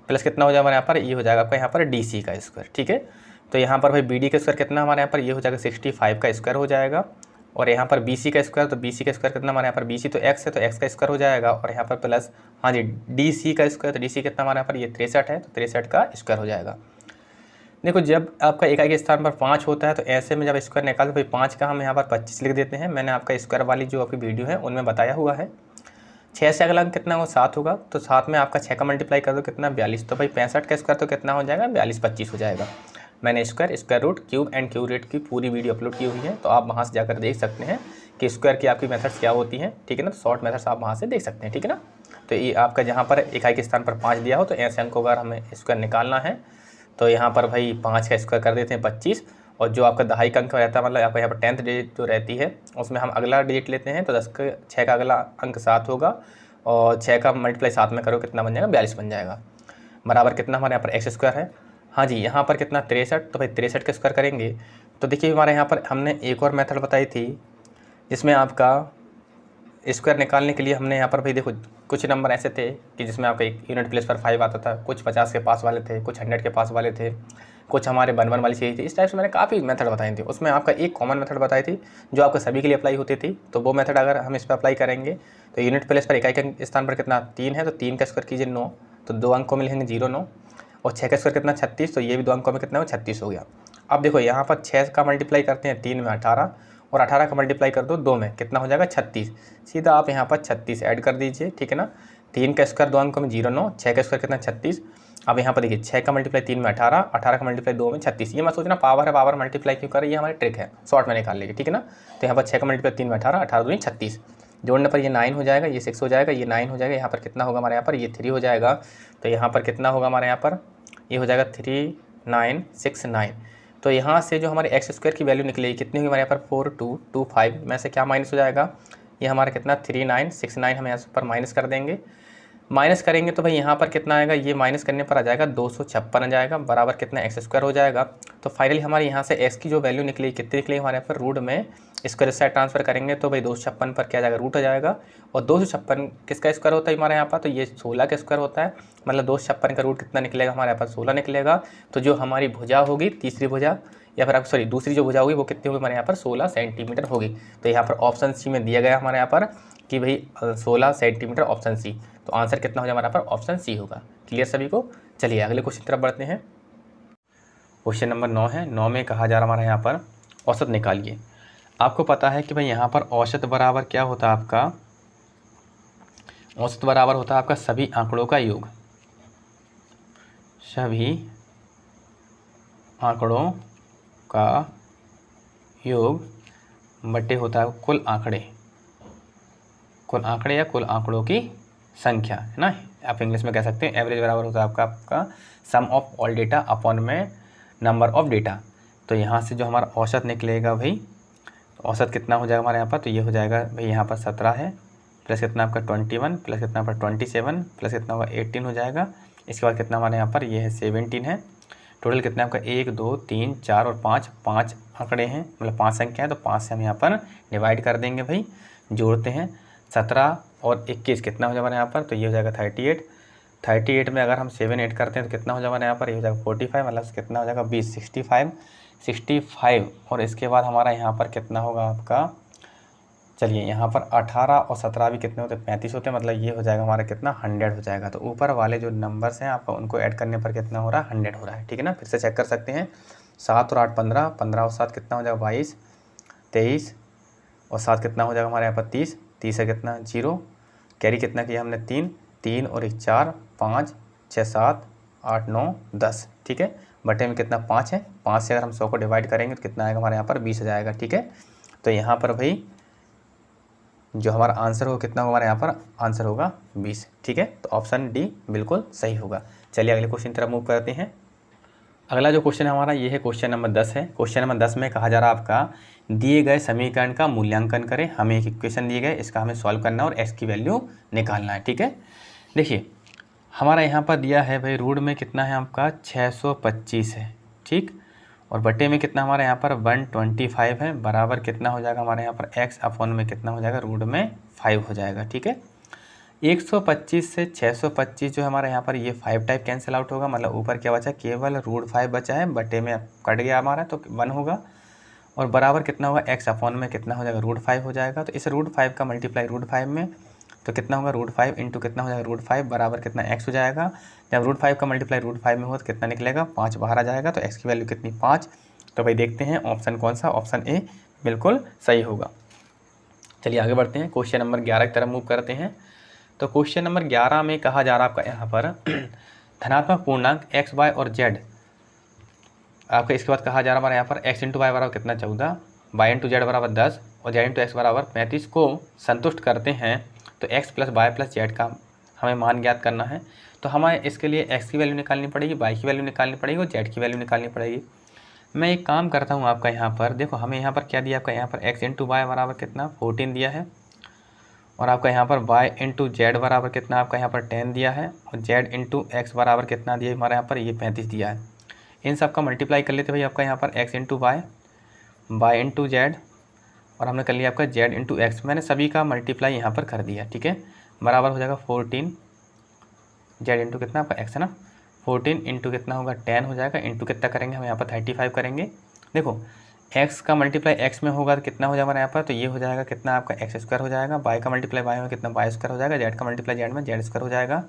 प्लस कितना हो जाएगा हमारे यहाँ पर, ये हो जाएगा आपका यहाँ पर DC का स्क्वायर। ठीक है, तो यहाँ पर भाई BD का स्क्वायर कितना हमारे यहाँ पर, ये हो जाएगा 65 का स्क्वायर हो जाएगा। और यहाँ पर BC का स्क्वायर, तो BC का स्क्वायर कितना हमारे यहाँ पर, BC तो x है तो x का स्क्वायर हो जाएगा। और यहाँ पर प्लस हाँ जी DC का स्क्वायर, तो DC कितना हमारे यहाँ पर, ये 63 है तो 63 का स्क्वायर हो जाएगा। देखो जब आपका इकाई के स्थान पर 5 होता है तो ऐसे में जब स्क्वायर निकालते तो भाई 5 का हम यहाँ पर 25 लिख देते हैं। मैंने आपका स्क्वायर वाली जो आपकी वीडियो है उनमें बताया हुआ है। 6 से अगला अंक कितना हो, 7 होगा। तो 7 में आपका 6 का मल्टीप्लाई कर दो कितना 42। तो भाई 65 का स्क्वायर तो कितना हो जाएगा 42 25 हो जाएगा। मैंने square root cube and cube root की पूरी वीडियो अपलोड की हुई है, तो आप वहाँ से जाकर देख सकते हैं कि स्क्वायर की आपकी मेथड्स क्या होती हैं। ठीक है ना, तो शॉर्ट मेथड्स आप वहाँ से देख सकते हैं। ठीक है ना, तो ये आपका जहाँ पर इकाई के स्थान पर 5 दिया हो तो ऐसे अंक को अगर हमें स्क्वायर निकालना है तो यहाँ पर भाई 5 का स्क्वायर कर देते हैं 25। और जो आपका दहाई का अंक रहता है मतलब आपका यहाँ पर 10th डिजिट जो रहती है उसमें हम अगला डिजिट लेते हैं। तो 6 का अगला अंक 7 होगा और 6 का मल्टीप्लाई 7 में करो कितना बन जाएगा 42 बन जाएगा। बराबर कितना हमारे यहाँ पर x स्क्वायर है, हाँ जी यहाँ पर कितना 63। तो भाई 63 का स्क्वायर करेंगे तो देखिए हमारे यहाँ पर हमने एक और मेथड बताई थी जिसमें आपका स्क्वायर निकालने के लिए हमने यहाँ पर भाई देखो कुछ नंबर ऐसे थे कि जिसमें आपका एक यूनिट प्लेस पर 5 आता था, कुछ 50 के पास वाले थे, कुछ 100 के पास वाले थे, कुछ हमारे 1 वाली चीज़ थी। इस टाइप से मैंने काफ़ी मेथड बताई थी। उसमें आपका एक कॉमन मेथड बताई थी जो आपका सभी के लिए अप्लाई होती थी। तो वो मेथड अगर हम इस पर अप्लाई करेंगे तो यूनिट प्लेस पर इकाई के स्थान पर कितना 3 है तो 3 का स्क्वायर कीजिए 9, तो 2 अंकों में लिखेंगे 0 9। और 6 का स्क्वायर कितना 36, तो ये भी 2 अंकों में कितना हो 36 हो गया। अब देखो यहाँ पर 6 का मल्टीप्लाई करते हैं 3 में 18 और 18 का मल्टीप्लाई कर दो 2 में कितना हो जाएगा 36। सीधा आप यहाँ पर 36 ऐड कर दीजिए। ठीक है ना, 3 का स्क्वायर 2 अंकों में 0 9, 6 का स्क्वायर कितना 36। अब यहाँ पर देखिए 6 का मल्टीप्लाई 3 में 18, 18 का मल्टीप्लाई 2 में 36। ये मत सोचना पावर है पावर मल्टीप्लाई क्यों कर रही है, ये हमारी ट्रिक है शॉर्ट में निकाल लेगी। ठीक है ना, तो यहाँ पर 6 का मल्टीप्लाई 3 में 18, 18 2 36 जोड़ने पर ये 9 हो जाएगा, ये 6 हो जाएगा, ये 9 हो जाएगा। यहाँ पर कितना होगा हमारे यहाँ पर, ये 3 हो जाएगा। तो यहाँ पर कितना होगा हमारे यहाँ पर, ये हो जाएगा 3969। तो यहाँ से जो हमारे एक्स स्क्वायर की वैल्यू निकलेगी कितनी होगी हमारे यहाँ पर 4225 में से क्या माइनस हो जाएगा, ये हमारा कितना 3969 हम यहाँ पर माइनस कर देंगे। माइनस करेंगे तो भाई यहाँ पर कितना आएगा, ये माइनस करने पर आ जाएगा 256 आ जाएगा, बराबर कितना एक्स स्क्वायर हो जाएगा। तो फाइनली हमारे यहाँ से एक्स की जो वैल्यू निकली कितनी निकली हमारे यहाँ पर, रूट में स्क्वायर साइड ट्रांसफर करेंगे तो भाई 256 पर क्या आ जाएगा, रूट आ जाएगा। और 256 किसका स्क्वायर होता है हमारे यहाँ पर, तो ये 16 का स्क्वायर होता है। मतलब 256 का रूट कितना निकलेगा हमारे यहाँ पर, 16 निकलेगा। तो जो हमारी भुजा होगी, तीसरी भुजा या फिर सॉरी दूसरी जो भुजा होगी वो कितनी होगी हमारे यहाँ पर, 16 सेंटीमीटर होगी। तो यहाँ पर ऑप्शन सी में दिया गया हमारे यहाँ पर कि भाई 16 सेंटीमीटर, ऑप्शन सी। तो आंसर कितना हो जाए हमारे यहाँ पर, ऑप्शन सी होगा। क्लियर सभी को। चलिए अगले क्वेश्चन तरफ बढ़ते हैं। क्वेश्चन नंबर 9 है। 9 में कहा जा रहा हमारे यहाँ पर औसत निकालिए। आपको पता है कि भाई यहाँ पर औसत बराबर क्या होता है आपका, औसत बराबर होता है आपका सभी आंकड़ों का योग, सभी आंकड़ों का योग बटे होता है कुल आंकड़े, कुल आंकड़े या कुल आंकड़ों की संख्या, है ना। आप इंग्लिश में कह सकते हैं एवरेज बराबर होता है आपका सम ऑफ ऑल डेटा अपॉन में नंबर ऑफ डेटा। तो यहाँ से जो हमारा औसत निकलेगा भाई, तो औसत कितना हो जाएगा हमारे यहाँ पर, तो ये हो जाएगा भाई यहाँ पर 17 है, प्लस कितना आपका 21, प्लस कितना आपका 27, प्लस कितना होगा 18 हो जाएगा। इसके बाद कितना हमारे यहाँ पर ये है 17 है। टोटल कितना आपका 1 2 3 4 और 5, 5 आंकड़े हैं, मतलब 5 संख्या है। तो 5 से हम यहाँ पर डिवाइड कर देंगे भाई, जोड़ते हैं। 17 और 21 कितना हो जाएगा हमारे यहाँ पर, तो ये हो जाएगा 38। 38 में अगर हम 7 ऐड करते हैं तो कितना हो जाएगा हमारे यहाँ पर, ये हो जाएगा 45, मतलब कितना हो जाएगा 20, 65। और इसके बाद हमारा यहाँ पर कितना होगा आपका, चलिए यहाँ पर 18 और 17 भी कितने होते हैं, 35 होते हैं। मतलब ये हो जाएगा हमारा कितना 100 हो जाएगा। तो ऊपर वाले जो नंबर्स हैं आपका उनको ऐड करने पर कितना हो रहा है, 100 हो रहा है। ठीक है ना, फिर से चेक कर सकते हैं। 7 और 8 15, 15 और 7 कितना हो जाएगा 22, 23 और 7 कितना हो जाएगा हमारे यहाँ पर 30, 30 है कितना 0, कैरी कितना किया हमने 3, 3 और 1 4, 5 6 7 8 9 10। ठीक है, बटे में कितना 5 है, 5 से अगर हम 100 को डिवाइड करेंगे तो कितना आएगा हमारे यहाँ पर 20 आ जाएगा। ठीक है, तो यहाँ पर भाई जो हमारा आंसर होगा कितना होगा हमारे यहाँ पर, आंसर होगा 20। ठीक है, तो ऑप्शन डी बिल्कुल सही होगा। चलिए अगले क्वेश्चन की तरफ मूव करते हैं। अगला जो क्वेश्चन है हमारा ये है क्वेश्चन नंबर 10 है। क्वेश्चन नंबर 10 में कहा जा रहा है आपका दिए गए समीकरण का मूल्यांकन करें। हमें एक इक्वेशन दिए गए, इसका हमें सॉल्व करना है और एक्स की वैल्यू निकालना है। ठीक है, देखिए हमारा यहाँ पर दिया है भाई, रूट में कितना है आपका 625 है, ठीक, और बटे में कितना हमारे यहाँ पर 125 है, बराबर कितना हो जाएगा हमारे यहाँ पर एक्स अपॉन में कितना हो जाएगा, रूट में 5 हो जाएगा। ठीक है, 125 से 625 जो हमारे यहाँ पर ये 5 टाइप कैंसिल आउट होगा, मतलब ऊपर क्या बचा, केवल रूट 5 बचा है, बटे में कट गया हमारा तो 1 होगा, और बराबर कितना होगा एक्स अपॉन में कितना हो जाएगा, रूट 5 हो जाएगा। तो इस रूट 5 का मल्टीप्लाई रूट 5 में तो कितना होगा, रूट 5 इंटू कितना हो जाएगा, रूट 5 बराबर कितना एक्स हो जाएगा। जब रूट 5 का मल्टीप्लाई रूट 5 में हो तो कितना निकलेगा, 5 बाहर आ जाएगा। तो एक्स की वैल्यू कितनी, 5। तो भाई देखते हैं ऑप्शन कौन सा, ऑप्शन ए बिल्कुल सही होगा। चलिए आगे बढ़ते हैं, क्वेश्चन नंबर 11 की तरफ मूव करते हैं। तो क्वेश्चन नंबर 11 में कहा जा रहा है आपका यहाँ पर धनात्मक पूर्णांक एक्स वाई और जेड आपका, इसके बाद कहा जा रहा है हमारे यहाँ पर एक्स इंटू वाई बराबर कितना 14, वाई इंटू जेड बराबर 10 और जेड इंटू एक्स बराबर 35 को संतुष्ट करते हैं। तो x plus y plus z का हमें मान ज्ञात करना है। तो हमें इसके लिए एक्स की वैल्यू निकालनी पड़ेगी, वाई की वैल्यू निकालनी पड़ेगी और जेड की वैल्यू निकालनी पड़ेगी। मैं एक काम करता हूँ आपका यहाँ पर, देखो हमें यहाँ पर क्या दिया आपका, यहाँ पर एक्स इंटू वाई बराबर कितना 14 दिया है, और आपका यहाँ पर वाई इंटू जेड बराबर कितना आपका यहाँ पर 10 दिया है, और जेड इंटू एक्स बराबर कितना दिया है हमारे यहाँ पर, ये 35 दिया है। इन सब का मल्टीप्लाई कर लेते भाई आपका यहाँ पर x into y, y into z, और हमने कर लिया आपका जेड इंटू एक्स। मैंने सभी का मल्टीप्लाई यहाँ पर कर दिया। ठीक है, बराबर हो जाएगा 14 जेड इंटू कितना आपका एक्स है ना, 14 इंटू कितना होगा 10 हो जाएगा, इंटू कितना करेंगे हम यहाँ पर 35 करेंगे। देखो एक्स का मल्टीप्लाई एक्स में होगा तो कितना हो जाएगा यहाँ पर, तो ये हो जाएगा कितना आपका एक्स स्क्वायर हो जाएगा, वाई का मल्टीप्लाई वाई में कितना वाई स्क्वायर हो जाएगा, जेड का मल्टीप्लाई जेड में जेड स्क्वायर हो जाएगा,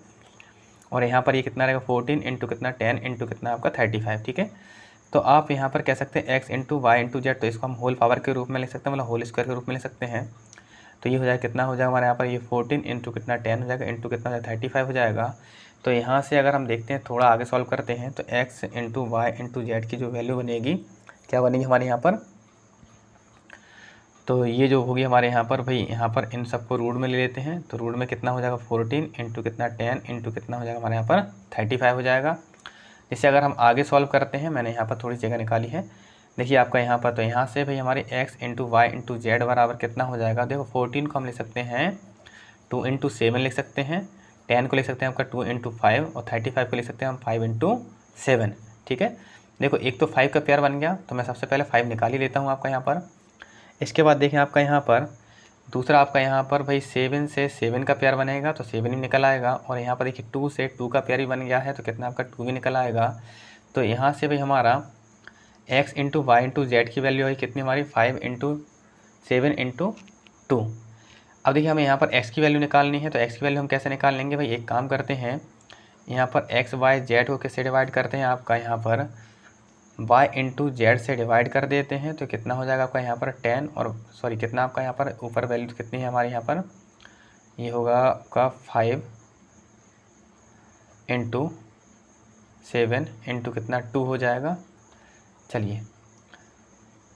और यहाँ पर ये कितना रहेगा 14 इंटू कितना 10 इंटू कितना आपका 35। ठीक है, तो आप यहाँ पर कह सकते हैं x into y into z, तो इसको हम होल पावर के रूप में लिख सकते हैं, मतलब होल स्क्वायर के रूप में लिख सकते हैं। तो ये हो जाएगा कितना हो जाएगा हमारे यहाँ पर, ये 14 इंटू कितना 10 हो जाएगा, इंटू कितना हो जाएगा 35 हो जाएगा। तो यहाँ से अगर हम देखते हैं थोड़ा आगे सॉल्व करते हैं, तो x into y into z की जो वैल्यू बनेगी, क्या बनेगी हमारे यहाँ पर, तो ये जो होगी हमारे यहाँ पर भाई, यहाँ पर इन सबको रूट में ले लेते हैं। तो रूट में कितना हो जाएगा 14 इंटू कितना 10 इंटू कितना हो जाएगा हमारे यहाँ पर 35 हो जाएगा। जिससे अगर हम आगे सॉल्व करते हैं, मैंने यहाँ पर थोड़ी जगह निकाली है, देखिए आपका यहाँ पर, तो यहाँ से भाई हमारे x into y into z बराबर कितना हो जाएगा। देखो 14 को हम लिख सकते हैं 2 इंटू 7 लिख सकते हैं, 10 को लिख सकते हैं आपका 2 इंटू 5 और 35 को लिख सकते हैं हम 5 इंटू 7। ठीक है, देखो एक तो 5 का पेयर बन गया, तो मैं सबसे पहले 5 निकाल ही लेता हूँ आपका यहाँ पर। इसके बाद देखें आपका यहाँ पर दूसरा आपका यहाँ पर भाई 7 से 7 का पेयर बनेगा, तो 7 ही निकल आएगा। और यहाँ पर देखिए 2 से 2 का पेयर ही बन गया है, तो कितना आपका 2 भी निकल आएगा। तो यहाँ से भाई हमारा x into y into z की वैल्यू आई कितनी हमारी 5 इंटू 7 इंटू 2। अब देखिए हमें यहाँ पर x की वैल्यू निकालनी है, तो x की वैल्यू हम कैसे निकाल लेंगे भाई, एक काम करते हैं, यहाँ पर x y z को किससे डिवाइड करते हैं, आपका यहाँ पर y इंटू जेड से डिवाइड कर देते हैं। तो कितना हो जाएगा आपका यहाँ पर 10 और सॉरी कितना आपका यहाँ पर ऊपर वैल्यू कितनी है हमारे यहाँ पर, ये होगा आपका 5 इंटू 7 इंटू कितना 2 हो जाएगा। चलिए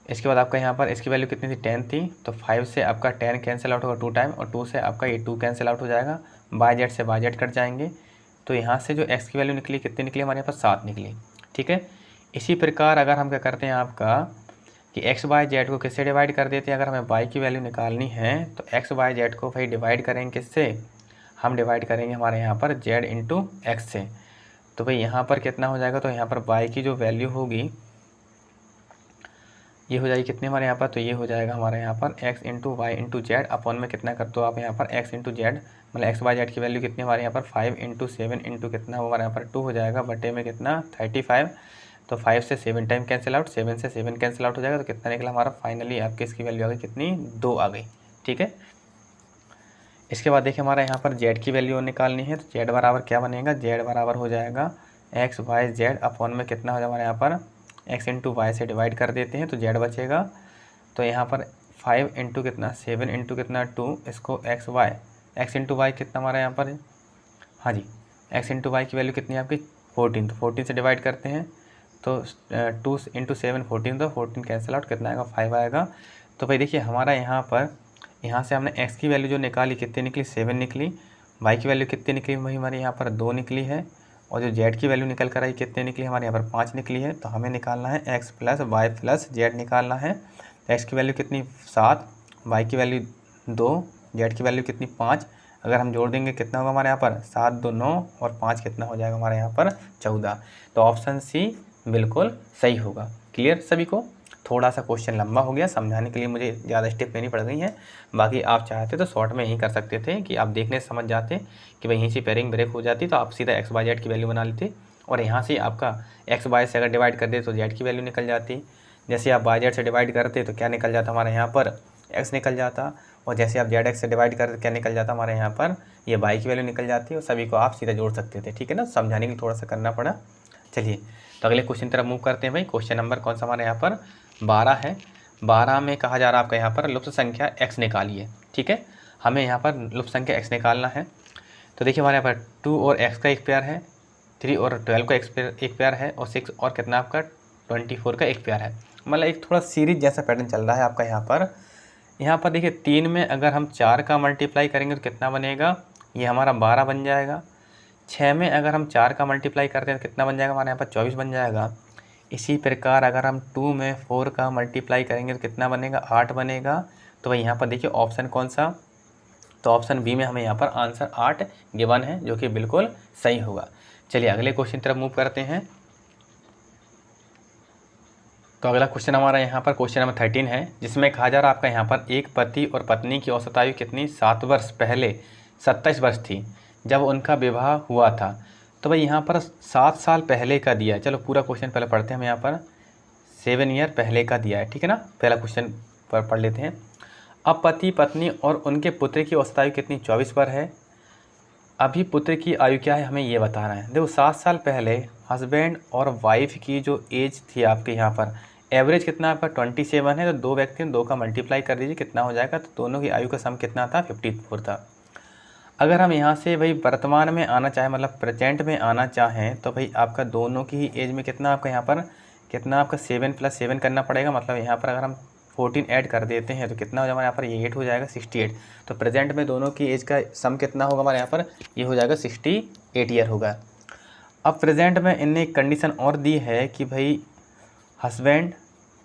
इसके बाद आपका यहाँ पर इसकी वैल्यू कितनी थी 10 थी, तो 5 से आपका 10 कैंसिल आउट होगा 2 टाइम और 2 से आपका ये 2 कैंसिल आउट हो जाएगा, बाय जेड से बाय जेड कट जाएंगे। तो यहाँ से जो x की वैल्यू निकली कितनी निकली हमारे यहाँ पर 7 निकली। ठीक है, इसी प्रकार अगर हम क्या करते हैं आपका कि x बाय जेड को किससे डिवाइड कर देते हैं, अगर हमें y की वैल्यू निकालनी है तो x बाय जेड को भाई डिवाइड करेंगे किससे, हम डिवाइड करेंगे हमारे यहाँ पर z इंटू एक्स से। तो भाई यहाँ पर कितना हो जाएगा, तो यहाँ पर y की जो वैल्यू होगी ये हो जाएगी कितनी हमारे यहाँ पर, तो ये हो जाएगा हमारे यहाँ पर x into y into z upon में कितना कर दो आप यहाँ पर x इंटू जेड, मतलब x बाय जेड की वैल्यू कितनी हमारे यहाँ पर 5 इंटू 7 इंटू कितना हमारे यहाँ पर 2 हो जाएगा, बटे में कितना 35। तो 5 से 7 टाइम कैंसिल आउट, 7 से 7 कैंसिल आउट हो जाएगा, तो कितना निकला हमारा फाइनली आपके इसकी वैल्यू आ गई कितनी 2 आ गई। ठीक है, इसके बाद देखिए हमारा यहाँ पर जेड की वैल्यू निकालनी है, तो जेड बराबर क्या बनेगा, जेड बराबर हो जाएगा एक्स वाई जेड अपॉन में कितना हो जाएगा हमारे यहाँ पर x इंटू वाई से डिवाइड कर देते हैं, तो z बचेगा। तो यहाँ पर 5 इंटू कितना 7 इंटू कितना 2, इसको x इंटू वाई कितना हमारा यहाँ पर, हाँ जी x इंटू वाई की वैल्यू कितनी है आपकी 14, तो 14 से डिवाइड करते हैं, तो 2 इंटू 7 14, तो 14 कैंसिल आउट कितना आएगा 5 आएगा। तो भाई देखिए हमारा यहाँ पर यहाँ से हमने x की वैल्यू जो निकाली कितनी निकली 7 निकली, y की वैल्यू कितनी निकली भाई हमारे यहाँ पर 2 निकली है, और जो z की वैल्यू निकल कर आई कितने निकली हमारे यहाँ पर 5 निकली है। तो हमें निकालना है x plus y plus z निकालना है। x की वैल्यू कितनी 7, y की वैल्यू 2, z की वैल्यू कितनी 5, अगर हम जोड़ देंगे कितना होगा हमारे यहाँ पर 7 2 9 और 5 कितना हो जाएगा हमारे यहाँ पर 14। तो ऑप्शन सी बिल्कुल सही होगा। क्लियर सभी को, थोड़ा सा क्वेश्चन लंबा हो गया, समझाने के लिए मुझे ज़्यादा स्टेप लेनी पड़ गई हैं, बाकी आप चाहते तो शॉर्ट में यही कर सकते थे कि आप देखने से समझ जाते कि भाई यहीं से पेयरिंग ब्रेक हो जाती, तो आप सीधा एक्स बाय जेड की वैल्यू बना लेते और यहाँ से आपका एक्स बाय से अगर डिवाइड कर दे तो जेड की वैल्यू निकल जाती। जैसे आप बाय जेड से डिवाइड करते तो क्या निकल जाता हमारे यहाँ पर एक्स निकल जाता, और जैसे आप जेड एक्स से डिवाइड करते क्या निकल जाता हमारे यहाँ पर ये बाई की वैल्यू निकल जाती है, और सभी को आप सीधा जोड़ सकते थे। ठीक है ना, समझाने के लिए थोड़ा सा करना पड़ा। चलिए तो अगले क्वेश्चन तरफ मूव करते हैं। भाई क्वेश्चन नंबर कौन सा हमारे यहाँ पर 12 है। 12 में कहा जा रहा है आपका यहाँ पर लुप्त संख्या x निकालिए। ठीक है, हमें यहाँ पर लुप्त संख्या x निकालना है। तो देखिए हमारे यहाँ पर 2 और x का एक पेयर है, 3 और 12 का एक पेयर है, और 6 और कितना आपका 24 का एक पेयर है। मतलब एक थोड़ा सीरीज जैसा पैटर्न चल रहा है आपका यहाँ पर देखिए 3 में अगर हम 4 का मल्टीप्लाई करेंगे तो कितना बनेगा, ये हमारा 12 बन जाएगा। 6 में अगर हम 4 का मल्टीप्लाई करते हैं तो कितना बन जाएगा हमारे यहाँ पर 24 बन जाएगा। इसी प्रकार अगर हम 2 में 4 का मल्टीप्लाई करेंगे तो कितना बनेगा 8 बनेगा। तो भाई यहाँ पर देखिए ऑप्शन कौन सा, तो ऑप्शन बी में हमें यहाँ पर आंसर 8 गिवन है, जो कि बिल्कुल सही होगा। चलिए अगले क्वेश्चन तरफ मूव करते हैं। तो अगला क्वेश्चन हमारा यहाँ पर क्वेश्चन नंबर 13 है, जिसमें कहा जा रहा है आपका यहाँ पर एक पति और पत्नी की औसत आयु कितनी 7 वर्ष पहले 27 वर्ष थी जब उनका विवाह हुआ था। तो भाई यहाँ पर 7 साल पहले का दिया है। चलो पूरा क्वेश्चन पहले पढ़ते हैं। हम यहाँ पर 7 ईयर पहले का दिया है, ठीक है ना। पहला क्वेश्चन पर पढ़ लेते हैं। अब पति पत्नी और उनके पुत्र की औसत आयु कितनी 24 पर है। अभी पुत्र की आयु क्या है हमें ये बता रहा है। देखो 7 साल पहले हस्बैंड और वाइफ की जो एज थी आपके यहाँ पर एवरेज कितना आपका 27 है। तो दो व्यक्ति दो का मल्टीप्लाई कर दीजिए कितना हो जाएगा, तो दोनों की आयु का सम कितना था 54 था। अगर हम यहाँ से भाई वर्तमान में आना चाहें, मतलब प्रेजेंट में आना चाहें, तो भाई आपका दोनों की ही एज में कितना आपका यहाँ पर कितना आपका 7 + 7 करना पड़ेगा। मतलब यहाँ पर अगर हम 14 ऐड कर देते हैं तो कितना हो जाएगा यहाँ पर ये 8 हो जाएगा 68। तो प्रेजेंट में दोनों की एज का सम कितना होगा हमारे यहाँ पर ये हो जाएगा 68 ईयर होगा। अब प्रेजेंट में इनने एक कंडीशन और दी है कि भाई हस्बैंड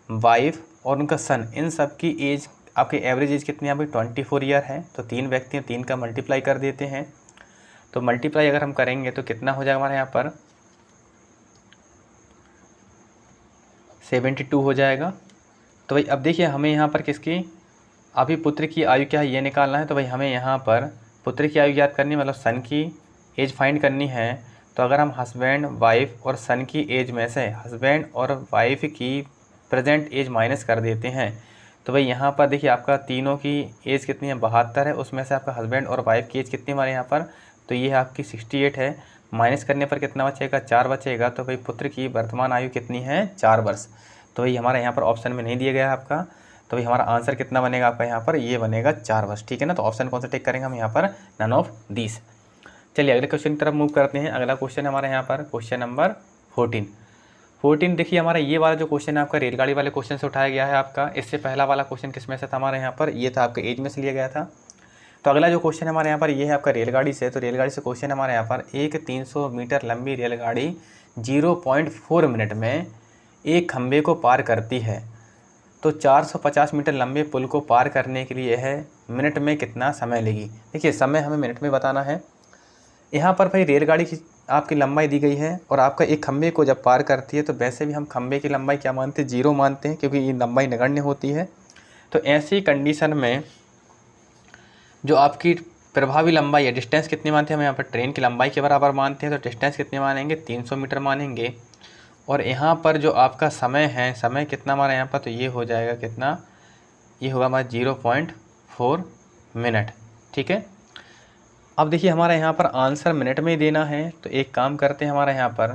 वाइफ और उनका सन, इन सब की एज, आपकी एवरेज एज कितनी है? अभी 24 ईयर है। तो 3 व्यक्ति हैं, 3 का मल्टीप्लाई कर देते हैं। तो मल्टीप्लाई अगर हम करेंगे तो कितना हो जाएगा हमारे यहाँ पर? 72 हो जाएगा। तो भाई अब देखिए हमें यहाँ पर किसकी, अभी पुत्र की आयु क्या है ये निकालना है। तो भाई हमें यहाँ पर पुत्र की आयु याद करनी है, मतलब सन की एज फाइंड करनी है। तो अगर हम हस्बैंड, वाइफ और सन की एज में से हस्बैंड और वाइफ की प्रेजेंट एज माइनस कर देते हैं, तो भाई यहाँ पर देखिए आपका तीनों की एज कितनी है? 72 है। उसमें से आपका हस्बैंड और वाइफ की एज कितनी हमारे यहाँ पर? तो ये आपकी 68 है। माइनस करने पर कितना बचेगा? 4 बचेगा। तो भाई पुत्र की वर्तमान आयु कितनी है? 4 वर्ष। तो भाई हमारा यहाँ पर ऑप्शन में नहीं दिया गया है आपका। तो भाई हमारा आंसर कितना बनेगा आपका यहाँ पर? ये बनेगा 4 वर्ष, ठीक है ना। तो ऑप्शन कौन सा टिक करेंगे हम यहाँ पर? None of these. चलिए अगले क्वेश्चन की तरफ मूव करते हैं। अगला क्वेश्चन हमारे यहाँ पर क्वेश्चन नंबर 14 देखिए हमारा ये वाला जो क्वेश्चन है आपका रेलगाड़ी वाले क्वेश्चन से उठाया गया है आपका। इससे पहला वाला क्वेश्चन किस में से था हमारे यहाँ पर? ये था आपका एज में से लिया गया था। तो अगला जो क्वेश्चन हमारे यहाँ पर ये है आपका रेलगाड़ी से। तो रेलगाड़ी से क्वेश्चन हमारे यहाँ पर, एक 300 मीटर लंबी रेलगाड़ी 0.4 मिनट में एक खंभे को पार करती है। तो 450 मीटर लंबे पुल को पार करने के लिए है मिनट में कितना समय लेगी? देखिए समय हमें मिनट में बताना है। यहाँ पर भाई रेलगाड़ी की आपकी लंबाई दी गई है और आपका एक खंभे को जब पार करती है तो वैसे भी हम खंभे की लंबाई क्या मानते हैं? 0 मानते हैं, क्योंकि ये लंबाई नगण्य होती है। तो ऐसी कंडीशन में जो आपकी प्रभावी लंबाई है, डिस्टेंस कितनी मानते हैं हम यहाँ पर? ट्रेन की लंबाई के बराबर मानते हैं। तो डिस्टेंस कितनी मानेंगे? 300 मीटर मानेंगे। और यहाँ पर जो आपका समय है, समय कितना हमारा यहाँ पर? तो ये हो जाएगा कितना? ये होगा हमारा 0.4 मिनट, ठीक है। अब देखिए हमारा यहाँ पर आंसर मिनट में ही देना है। तो एक काम करते हैं, हमारा यहाँ पर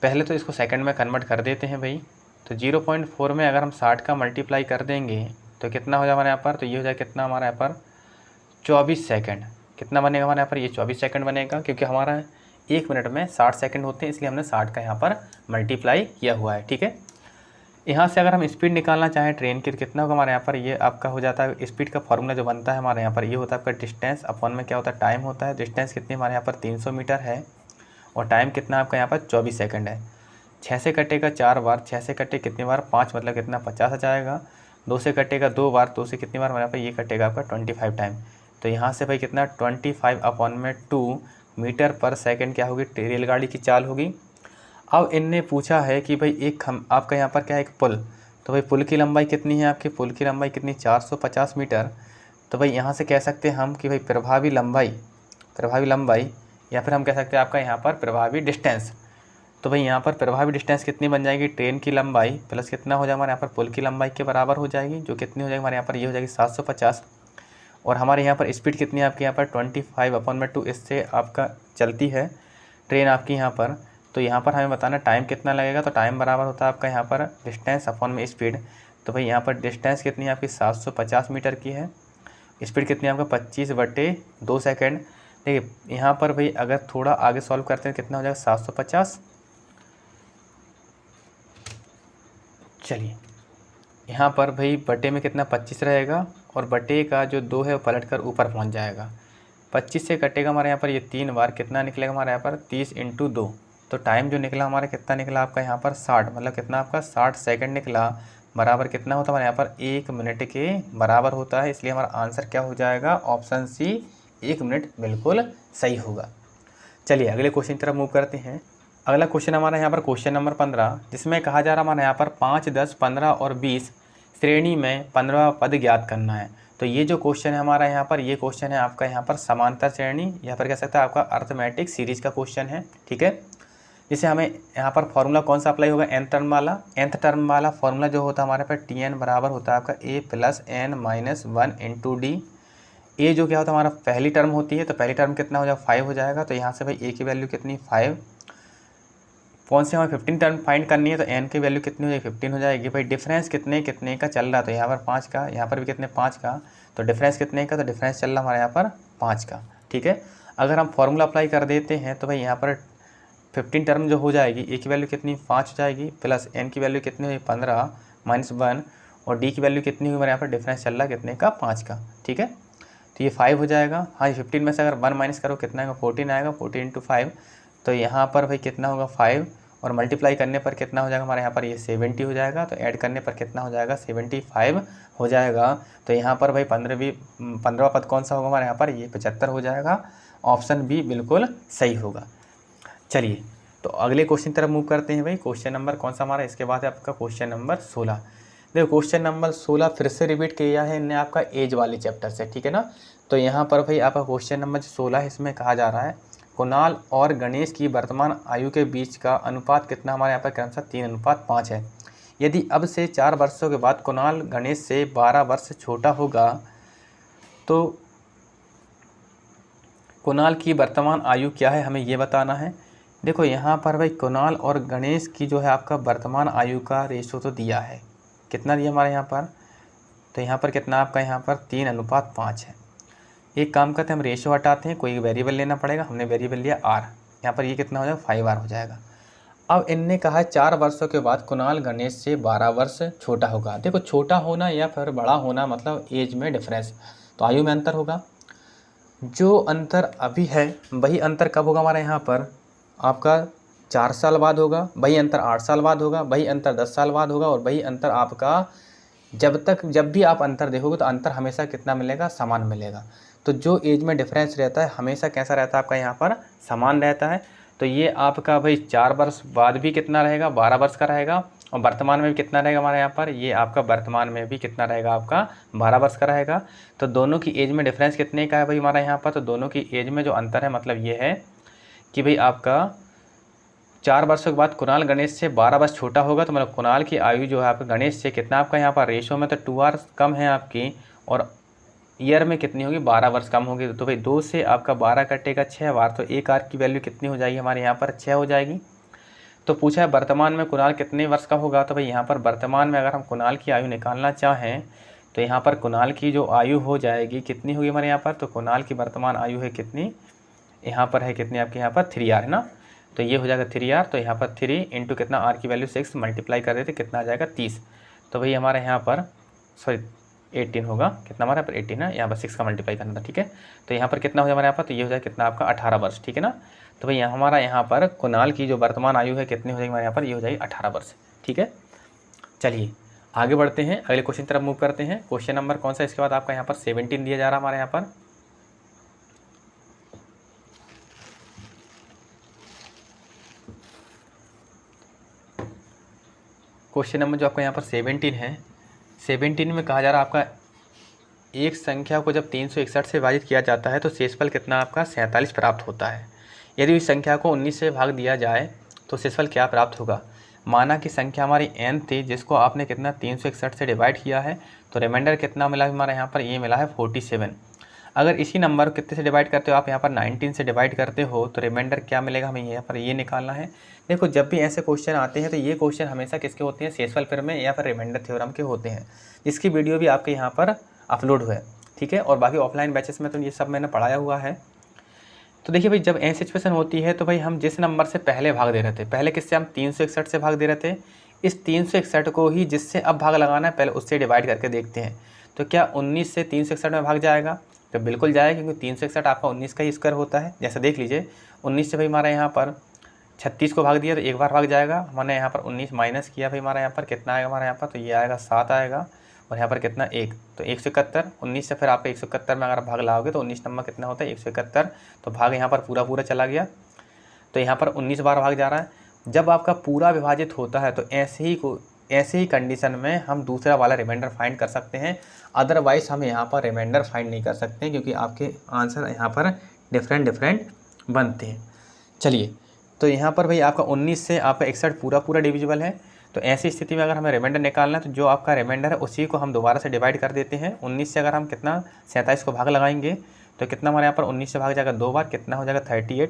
पहले तो इसको सेकंड में कन्वर्ट कर देते हैं भाई। तो 0.4 में अगर हम 60 का मल्टीप्लाई कर देंगे तो कितना हो जाए हमारे यहाँ पर? तो ये हो जाए कितना हमारे यहाँ पर? 24 सेकंड। कितना बनेगा हमारे यहाँ पर? ये 24 सेकंड बनेगा, क्योंकि हमारा 1 मिनट में 60 सेकंड होते हैं, इसलिए हमने 60 का यहाँ पर मल्टीप्लाई किया हुआ है, ठीक है। यहाँ से अगर हम स्पीड निकालना चाहें ट्रेन की तो कितना होगा हमारे यहाँ पर? ये आपका हो जाता है, स्पीड का फॉर्मूला जो बनता है हमारे यहाँ पर ये होता है आपका डिस्टेंस अपॉन में क्या होता है? टाइम होता है। डिस्टेंस कितनी हमारे यहाँ पर? 300 मीटर है और टाइम कितना आपका यहाँ पर? 24 सेकंड है। 6 से कटेगा 4 बार, 6 से कटे कितनी बार? 5, मतलब कितना? 50 आ जाएगा। 2 से कटेगा 2 बार, 2 से कितनी बार हमारे यहाँ पर? ये कटेगा आपका 25 टाइम। तो यहाँ से भाई कितना? 25 अपॉन में 2 मीटर पर सेकंड क्या होगी? रेलगाड़ी की चाल होगी। अब इनने पूछा है कि भाई एक आपका यहाँ पर क्या है? एक पुल। तो भाई पुल की लंबाई कितनी है आपकी? पुल की लंबाई कितनी? 450 मीटर। तो भाई यहाँ से कह सकते हैं हम कि भाई प्रभावी लंबाई या फिर हम कह सकते हैं आपका यहाँ पर प्रभावी डिस्टेंस। तो भाई यहाँ पर प्रभावी डिस्टेंस कितनी बन जाएगी? ट्रेन की लंबाई प्लस कितना हो जाएगा हमारे यहाँ पर? पुल की लंबाई के बराबर हो जाएगी, जो कितनी हो जाएगी हमारे यहाँ पर? ये हो जाएगी 750। और हमारे यहाँ पर स्पीड कितनी है आपके यहाँ पर? 25 अपॉन में 2 इससे आपका चलती है ट्रेन आपकी यहाँ पर। तो यहाँ पर हमें बताना टाइम कितना लगेगा। तो टाइम बराबर होता है आपका यहाँ पर डिस्टेंस अपॉन में स्पीड। तो भाई यहाँ पर डिस्टेंस कितनी है आपकी? 750 मीटर की है। स्पीड कितनी है आपका? 25/2 सेकेंड। देखिए यहाँ पर भाई अगर थोड़ा आगे सॉल्व करते हैं कितना हो जाएगा? 750। चलिए यहाँ पर भाई बटे में कितना? 25 रहेगा और बटे का जो 2 है वो पलट कर ऊपर पहुँच जाएगा। 25 से कटेगा हमारे यहाँ पर ये 3 बार, कितना निकलेगा हमारे यहाँ पर? 30 × 2। तो टाइम जो निकला हमारा कितना निकला आपका यहाँ पर? 60, मतलब कितना आपका? 60 सेकंड निकला। बराबर कितना होता है हमारे यहाँ पर? 1 मिनट के बराबर होता है। इसलिए हमारा आंसर क्या हो जाएगा? ऑप्शन सी 1 मिनट बिल्कुल सही होगा। चलिए अगले क्वेश्चन की तरफ मूव करते हैं। अगला क्वेश्चन हमारा यहाँ पर क्वेश्चन नंबर 15, जिसमें कहा जा रहा हमारे यहाँ पर 5, 10, 15 और 20 श्रेणी में 15वां पद ज्ञात करना है। तो ये जो क्वेश्चन है हमारा यहाँ पर, ये क्वेश्चन है आपका यहाँ पर समांतर श्रेणी या फिर कह सकते हैं आपका अर्थमेटिक सीरीज का क्वेश्चन है, ठीक है। जिसे हमें यहाँ पर फॉर्मूला कौन सा अप्लाई होगा? nth टर्म वाला फॉर्मूला जो होता है हमारे पर tn बराबर होता है आपका a + n - 1 × d। a जो क्या होता है हमारा पहली टर्म होती है, तो पहली टर्म कितना हो जाएगा? 5 हो जाएगा। तो यहाँ से भाई a की वैल्यू कितनी? 5। कौन से हमें 15 टर्म फाइंड करनी है, तो n की वैल्यू कितनी हो जाएगी? 15 हो जाएगी। भाई डिफरेंस कितने का चल रहा? तो यहाँ पर 5 का, यहाँ पर भी कितने? 5 का। तो डिफरेंस कितने का? तो डिफरेंस चल रहा हमारे यहाँ पर 5 का, ठीक है। अगर हम फॉर्मूला अप्लाई कर देते हैं तो भाई यहाँ पर 15 टर्म जो हो जाएगी, a की वैल्यू कितनी? 5 हो जाएगी, प्लस n की वैल्यू कितनी हुई? 15 - 1 और d की वैल्यू कितनी हुई हमारे यहाँ पर? डिफरेंस चल रहा कितने का? 5 का, ठीक है। तो ये 5 हो जाएगा। हाँ, 15 में से अगर 1 माइनस करो कितना आएगा? 14 आएगा। 14 × 5, तो यहाँ पर भाई कितना होगा? 5 और मल्टीप्लाई करने पर कितना हो जाएगा हमारे यहाँ पर ये 70 हो जाएगा। तो ऐड करने पर कितना हो जाएगा 75 हो जाएगा। तो यहाँ पर भाई 15वां पद कौन सा होगा हमारे यहाँ पर, ये 75 हो जाएगा। ऑप्शन बी बिल्कुल सही होगा। चलिए तो अगले क्वेश्चन तरफ मूव करते हैं भाई। क्वेश्चन नंबर कौन सा हमारा, इसके बाद है आपका क्वेश्चन नंबर 16। देखो क्वेश्चन नंबर 16 फिर से रिपीट किया है इनने आपका एज वाले चैप्टर से, ठीक है ना। तो यहाँ पर भाई आपका क्वेश्चन नंबर 16 है, इसमें कहा जा रहा है कुणाल और गणेश की वर्तमान आयु के बीच का अनुपात कितना हमारे यहाँ पर क्रमशः 3:5 है। यदि अब से 4 वर्षों के बाद कुणाल गणेश से 12 वर्ष छोटा होगा तो कुणाल की वर्तमान आयु क्या है, हमें ये बताना है। देखो यहाँ पर भाई कुणाल और गणेश की जो है आपका वर्तमान आयु का रेशो तो दिया है, कितना दिया हमारे यहाँ पर, तो यहाँ पर कितना आपका यहाँ पर 3:5 है। एक काम करते हैं हम रेशो हटाते हैं, कोई वेरिएबल लेना पड़ेगा, हमने वेरिएबल लिया r, यहाँ पर ये कितना हो जाएगा 5r हो जाएगा। अब इनने कहा है 4 वर्षों के बाद कुणाल गणेश से 12 वर्ष छोटा होगा। देखो छोटा होना या फिर बड़ा होना मतलब एज में डिफरेंस, तो आयु में अंतर होगा। जो अंतर अभी है वही अंतर कब होगा हमारे यहाँ पर आपका 4 साल बाद होगा, वही अंतर 8 साल बाद होगा, वही अंतर 10 साल बाद होगा, और वही अंतर आपका जब भी आप अंतर देखोगे तो अंतर हमेशा कितना मिलेगा, समान मिलेगा। तो जो एज में डिफरेंस रहता है हमेशा कैसा रहता है आपका यहाँ पर समान रहता है। तो ये आपका भाई 4 वर्ष बाद भी कितना रहेगा, 12 वर्ष का रहेगा, और वर्तमान में भी कितना रहेगा हमारे यहाँ पर, ये आपका वर्तमान में भी कितना रहेगा आपका 12 वर्ष का रहेगा। तो दोनों की एज में डिफरेंस कितने का है भाई हमारा यहाँ पर, तो दोनों की एज में जो अंतर है मतलब ये है कि भाई आपका 4 वर्षों के बाद कुणाल गणेश से 12 वर्ष छोटा होगा। तो मतलब कुणाल की आयु जो है आपका गणेश से कितना आपका यहाँ पर रेशो में तो 2r कम है आपकी, और ईयर में कितनी होगी 12 वर्ष कम होगी। तो भाई 2 से आपका 12 कटेगा 6 बार, तो 1r की वैल्यू कितनी हो जाएगी हमारे यहाँ पर 6 हो जाएगी। तो पूछा है वर्तमान में कुणाल कितने वर्ष का होगा, तो भाई यहाँ पर वर्तमान में अगर हम कुणाल की आयु निकालना चाहें तो यहाँ पर कुणाल की जो आयु हो जाएगी कितनी होगी हमारे यहाँ पर, तो कुणाल की वर्तमान आयु है कितनी, यहाँ पर है कितनी आपके यहाँ पर 3r है ना। तो ये हो जाएगा 3r, तो यहाँ पर 3 इंटू कितना r की वैल्यू 6 मल्टीप्लाई कर देते कितना आ जाएगा 30। तो भाई हमारे यहाँ पर 18 होगा, कितना हमारे यहाँ पर 18 है, यहाँ पर 6 का मल्टीप्लाई करना था, ठीक है। तो यहाँ पर कितना हो जाए हमारे यहाँ पर, तो ये हो जाए कितना आपका 18 वर्ष, ठीक है ना। तो भाई हमारा यहाँ पर कुणाल की जो वर्तमान आयु है कितनी हो जाएगी हमारे यहाँ पर, ये हो जाएगी 18 वर्ष, ठीक है। चलिए आगे बढ़ते हैं, अगले क्वेश्चन तरफ मूव करते हैं। क्वेश्चन नंबर कौन सा, इसके बाद आपका यहाँ पर 17 दिया जा रहा है हमारे यहाँ पर। क्वेश्चन नंबर जो आपका यहाँ पर 17 है, 17 में कहा जा रहा है आपका एक संख्या को जब 361 से विभाजित किया जाता है तो शेषफल कितना आपका 47 प्राप्त होता है। यदि इस संख्या को 19 से भाग दिया जाए तो शेषफल क्या प्राप्त होगा। माना कि संख्या हमारी n थी जिसको आपने कितना 361 से डिवाइड किया है, तो रिमाइंडर कितना मिला हमारे यहाँ पर, ये मिला है 47। अगर इसी नंबर को कितने से डिवाइड करते हो आप, यहाँ पर 19 से डिवाइड करते हो तो रिमाइंडर क्या मिलेगा, हमें यहाँ पर ये निकालना है। देखो जब भी ऐसे क्वेश्चन आते हैं तो ये क्वेश्चन हमेशा किसके होते हैं, शेषफल प्रमेय में या फिर रिमाइंडर थ्योरम के होते हैं, जिसकी वीडियो भी आपके यहाँ पर अपलोड हुआ है, ठीक है। और बाकी ऑफलाइन बैचेस में तो ये सब मैंने पढ़ाया हुआ है। तो देखिए भाई जब ऐसी सिचुएशन होती है तो भाई हम जिस नंबर से पहले भाग दे रहे थे, पहले किससे हम 361 से भाग दे रहे थे, इस 361 को ही जिससे अब भाग लगाना है पहले उससे डिवाइड करके देखते हैं। तो क्या 19 से 361 में भाग जाएगा, तो बिल्कुल जाएगा, क्योंकि 361 आपका 19 का ही स्क्वायर होता है। जैसे देख लीजिए 19 से भाई हमारा यहाँ पर 36 को भाग दिया तो एक बार भाग जाएगा, हमने यहाँ पर 19 माइनस किया भाई हमारा यहाँ पर कितना आएगा हमारे यहाँ पर, तो ये आएगा 7 आएगा, और यहाँ पर कितना 1, तो 171। 19 से फिर आपका 171 में अगर भाग लाओगे तो 19 नंबर कितना होता है 171, तो भाग यहाँ पर पूरा चला गया, तो यहाँ पर 19 बार भाग जा रहा है। जब आपका पूरा विभाजित होता है तो ऐसे ही कंडीशन में हम दूसरा वाला रिमाइंडर फाइंड कर सकते हैं, अदरवाइज़ हम यहाँ पर रिमाइंडर फाइंड नहीं कर सकते क्योंकि आपके आंसर यहाँ पर डिफरेंट बनते हैं। चलिए तो यहाँ पर भाई आपका 19 से आपका 61 पूरा डिविजिबल है, तो ऐसी स्थिति में अगर हमें रिमाइंडर निकालना है तो जो आपका रिमाइंडर है उसी को हम दोबारा से डिवाइड कर देते हैं। 19 से अगर हम कितना 47 को भाग लगाएंगे तो कितना हमारे यहाँ पर 19 से भाग जाएगा 2 बार, कितना हो जाएगा 38।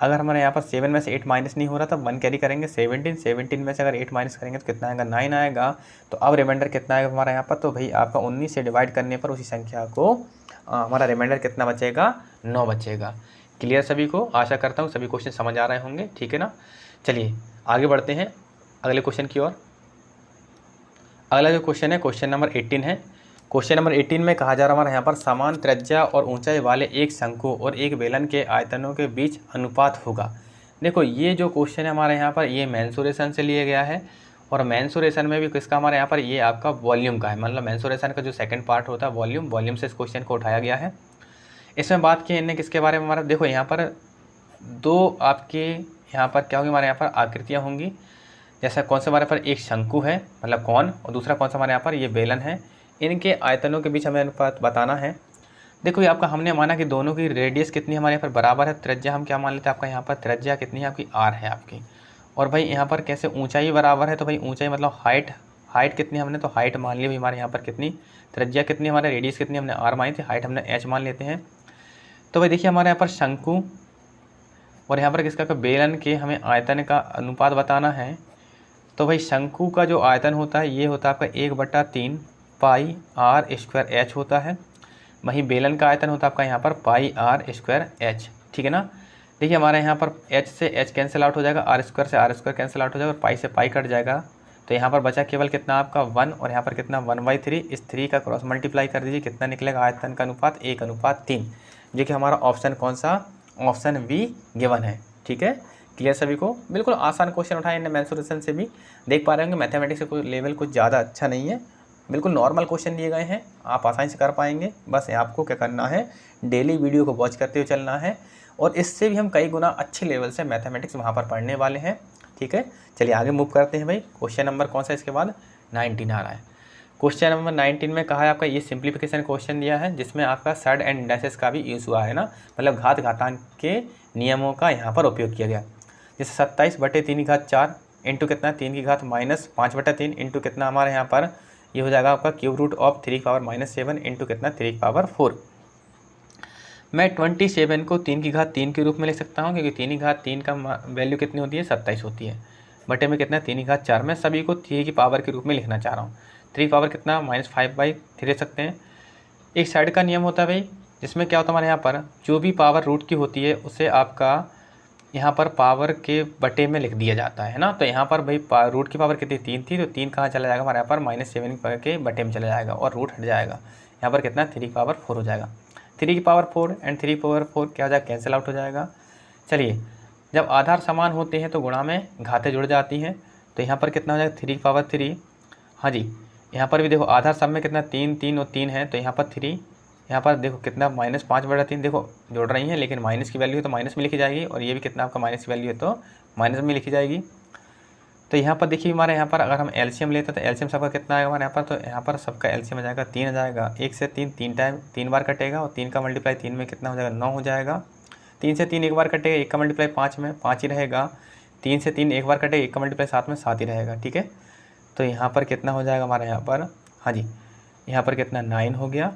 अगर हमारे यहाँ पर 7 में से 8 माइनस नहीं हो रहा तो 1 कैरी करेंगे 17 में से अगर 8 माइनस करेंगे तो कितना आएगा 9 आएगा। तो अब रिमाइंडर कितना आएगा हमारे यहाँ पर, तो भाई आपका 19 से डिवाइड करने पर उसी संख्या को हमारा रिमाइंडर कितना बचेगा, 9 बचेगा। क्लियर सभी को, आशा करता हूँ सभी क्वेश्चन समझ आ रहे होंगे, ठीक है ना। चलिए आगे बढ़ते हैं अगले क्वेश्चन की ओर। अगला जो क्वेश्चन है क्वेश्चन नंबर 18 है। क्वेश्चन नंबर 18 में कहा जा रहा है हमारे यहाँ पर समान त्रिज्या और ऊंचाई वाले एक शंकु और एक बेलन के आयतनों के बीच अनुपात होगा। देखो ये जो क्वेश्चन है हमारे यहाँ पर ये मेंसुरेशन से लिया गया है, और मेंसुरेशन में भी किसका हमारे यहाँ पर ये आपका वॉल्यूम का है, मतलब मेंसुरेशन का जो सेकंड पार्ट होता है वॉल्यूम से इस क्वेश्चन को उठाया गया है। इसमें बात की इनने किसके बारे में, हमारा देखो यहाँ पर दो आपके यहाँ पर क्या होगी, हमारे यहाँ पर आकृतियाँ होंगी। जैसा कौन सा हमारे पर एक शंकु है मतलब कौन, और दूसरा कौन सा हमारे यहाँ पर ये बेलन है। इनके आयतनों के बीच हमें अनुपात बताना है। देखो ये आपका हमने माना कि दोनों की रेडियस कितनी हमारे यहाँ पर बराबर है, त्रिज्या हम क्या मान लेते हैं आपका यहाँ पर त्रिज्या कितनी है आपकी r है आपकी। और भाई यहाँ पर कैसे ऊंचाई बराबर है, तो भाई ऊंचाई मतलब हाइट कितनी हमने, तो हाइट मान ली भाई हमारे यहाँ पर कितनी, त्रिज्या कितनी हमारे रेडियस कितनी हमने r मानी थी, हाइट हमने h मान लेते हैं। तो भाई देखिए हमारे यहाँ पर शंकु और यहाँ पर किसका बेलन के हमें आयतन का अनुपात बताना है। तो भाई शंकु का जो आयतन होता है ये होता है आपका 1/3 पाई r स्क्वायर h होता है। वहीं बेलन का आयतन होता है आपका यहाँ पर पाई r स्क्वायर h, ठीक है ना। देखिए हमारे यहाँ पर h से h कैंसिल आउट हो जाएगा, r स्क्वायर से r स्क्वायर कैंसिल आउट हो जाएगा, और पाई से पाई कट जाएगा। तो यहाँ पर बचा केवल कितना आपका 1, और यहाँ पर कितना 1/3। इस 3 का क्रॉस मल्टीप्लाई कर दीजिए, कितना निकलेगा आयतन का अनुपात 1:3, जो कि हमारा ऑप्शन कौन सा, ऑप्शन बी गिवन है। ठीक है, क्लियर सभी को। बिल्कुल आसान क्वेश्चन उठाए इन्हें मेंसुरेशन से भी, देख पा रहे होंगे मैथमेटिक्स का लेवल कुछ ज़्यादा अच्छा नहीं है, बिल्कुल नॉर्मल क्वेश्चन दिए गए हैं, आप आसानी से कर पाएंगे। बस आपको क्या करना है, डेली वीडियो को वॉच करते हुए चलना है, और इससे भी हम कई गुना अच्छे लेवल से मैथमेटिक्स वहाँ पर पढ़ने वाले हैं। ठीक है, चलिए आगे मूव करते हैं भाई। क्वेश्चन नंबर कौन सा इसके बाद 19 आ रहा है। क्वेश्चन नंबर 19 में कहा है आपका ये सिंप्लीफिकेशन क्वेश्चन दिया है, जिसमें आपका सड एंड इंडाइसेस का भी यूज़ हुआ है ना, मतलब घात घातांक के नियमों का यहाँ पर उपयोग किया गया। जैसे 27/3 इंटू कितना 3 की घात -5/3 इंटू कितना हमारे यहाँ पर ये हो जाएगा आपका क्यूब रूट ऑफ 3⁻⁻7 इंटू कितना 3⁻4। मैं 27 को 3 की घात 3 के रूप में लिख सकता हूँ, क्योंकि 3 की घात 3 का वैल्यू कितनी होती है 27 होती है, बटे में कितना 3 की घात 4। मैं सभी को 3 की पावर के रूप में लिखना चाह रहा हूँ। 3 की पावर कितना -5/3 लिख सकते हैं। एक साइड का नियम होता है भाई, जिसमें क्या होता है हमारे यहाँ पर जो भी पावर रूट की होती है उसे आपका यहाँ पर पावर के बटे में लिख दिया जाता है ना। तो यहाँ पर भाई रूट की पावर कितनी 3 थी, तो 3 कहाँ चला जाएगा हमारे यहाँ पर -7 के बटे में चला जाएगा, और रूट हट जाएगा। यहाँ पर कितना 3⁻4 हो जाएगा। 3⁻4 एंड 3⁻4 क्या हो जाएगा, कैंसिल आउट हो जाएगा। चलिए, जब आधार समान होते हैं तो गुणा में घातें जुड़ जाती हैं, तो यहाँ पर कितना हो जाएगा 3⁻3। हाँ जी, यहाँ पर भी देखो आधार सब में कितना 3 3 और 3 है, तो यहाँ पर 3, यहाँ पर देखो कितना -5/3 देखो जोड़ रही है, लेकिन माइनस की वैल्यू है तो माइनस में लिखी जाएगी, और ये भी कितना आपका माइनस की वैल्यू है तो माइनस में लिखी जाएगी। तो यहाँ पर देखिए हमारे यहाँ पर अगर हम एलसीएम लेते हैं तो एलसीएम सबका कितना आएगा हमारे यहाँ पर, तो यहाँ पर सबका एलसीएम आ जाएगा 3 आ जाएगा। 1 से 3 3 बार कटेगा, और 3 का मल्टीप्लाई 3 में कितना हो जाएगा 9 हो जाएगा। 3 से 3 एक बार कटेगा, 1 का मल्टीप्लाई 5 में 5 ही रहेगा। 3 से 3 एक बार कटेगा, 1 का मल्टीप्लाई 7 में 7 ही रहेगा। ठीक है, तो यहाँ पर कितना हो जाएगा हमारे यहाँ पर, हाँ जी यहाँ पर कितना 9 हो गया।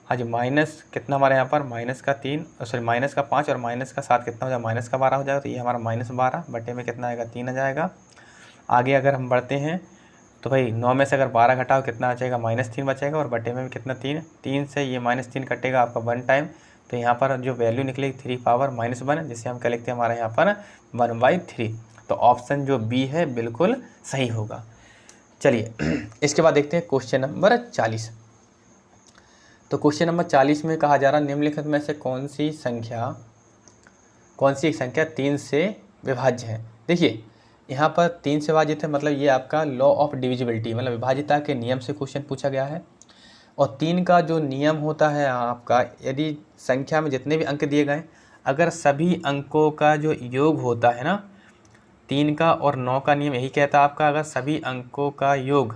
हाँ जी, माइनस कितना हमारे यहाँ पर माइनस का 3 सॉरी माइनस का 5 और माइनस का 7 कितना हो जाएगा माइनस का 12 हो जाएगा। तो ये हमारा -12 बटे में कितना आएगा 3 आ जाएगा। आगे अगर हम बढ़ते हैं तो भाई 9 में से अगर 12 घटाओ कितना आ जाएगा -3 बचेगा, और बटे में भी कितना 3 से ये -3 कटेगा आपका 1 टाइम। तो यहाँ पर जो वैल्यू निकलेगी 3⁻1, जिसे हम क्या लिखते हैं हमारे यहाँ पर 1/3। तो ऑप्शन जो बी है बिल्कुल सही होगा। चलिए इसके बाद देखते हैं क्वेश्चन नंबर 40। तो क्वेश्चन नंबर 40 में कहा जा रहा है निम्नलिखित में से कौन सी एक संख्या 3 से विभाज्य है। देखिए यहाँ पर 3 से विभाजित है, मतलब ये आपका लॉ ऑफ डिविजिबिलिटी मतलब विभाज्यता के नियम से क्वेश्चन पूछा गया है। और 3 का जो नियम होता है आपका, यदि संख्या में जितने भी अंक दिए गए अगर सभी अंकों का जो योग होता है ना, 3 का और 9 का नियम यही कहता है आपका, अगर सभी अंकों का योग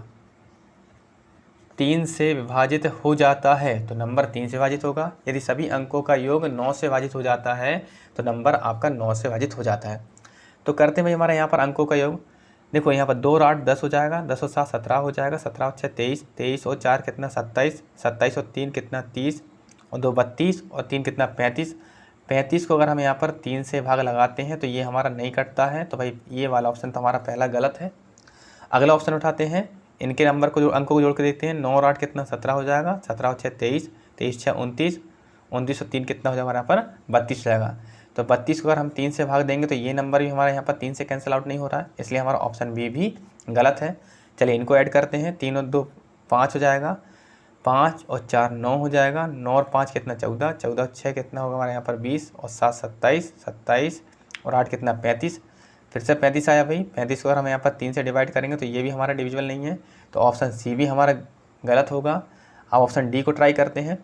3 से विभाजित हो जाता है तो नंबर 3 से विभाजित होगा। यदि सभी अंकों का योग 9 से विभाजित हो जाता है तो नंबर आपका 9 से विभाजित हो जाता है। तो करते हैं हमारे यहाँ पर अंकों का योग। देखो यहाँ पर 2 और 8 10 हो जाएगा, 10 और 7 17 हो जाएगा, 17 और 6 23, 23 और 4 कितना 27, 27 और 3 कितना 30, और 2 32 और 3 कितना 35। 35 को अगर हम यहाँ पर 3 से भाग लगाते हैं तो ये हमारा नहीं कटता है, तो भाई ये वाला ऑप्शन तो हमारा पहला गलत है। अगला ऑप्शन उठाते हैं, इनके नंबर को अंकों को जोड़ के देखते हैं। 9 और 8 कितना 17 हो जाएगा, 17 और 6 23, 23 6 29, 29 और 3 कितना हो जाएगा हमारे यहाँ पर 32 जाएगा। तो 32 को अगर हम 3 से भाग देंगे तो ये नंबर भी हमारे यहाँ पर 3 से कैंसिल आउट नहीं हो रहा है, इसलिए हमारा ऑप्शन बी भी गलत है। चलिए इनको ऐड करते हैं, 3 और 2 5 हो जाएगा, 5 और 4 9 हो जाएगा, 9 और 5 कितना 14, 14 और 6 कितना होगा हमारे यहाँ पर 20, और 7 27, 27 और 8 कितना 35, फिर से 35 आया भाई। 35 को अगर हम यहाँ पर 3 से डिवाइड करेंगे तो ये भी हमारा डिविजिबल नहीं है, तो ऑप्शन सी भी हमारा गलत होगा। अब ऑप्शन डी को ट्राई करते हैं।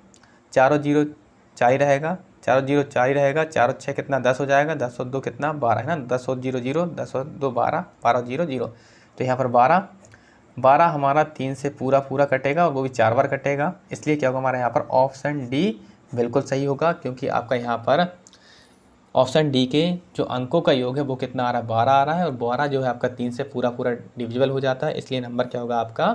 4 और 0 4 ही रहेगा, 4 और 0 4 ही रहेगा, 4 और 6 कितना 10 हो जाएगा, 10 और 2 कितना 12 है ना, 10 और 0 0, 10 और 2 12, 12 और 0 0, तो यहाँ पर 12 हमारा 3 से पूरा कटेगा और वो भी 4 बार कटेगा, इसलिए क्या होगा हमारा यहाँ पर ऑप्शन डी बिल्कुल सही होगा, क्योंकि आपका यहाँ पर ऑप्शन डी के जो अंकों का योग है वो कितना आ रहा है 12 आ रहा है, और 12 जो है आपका 3 से पूरा डिविजिबल हो जाता है, इसलिए नंबर क्या होगा आपका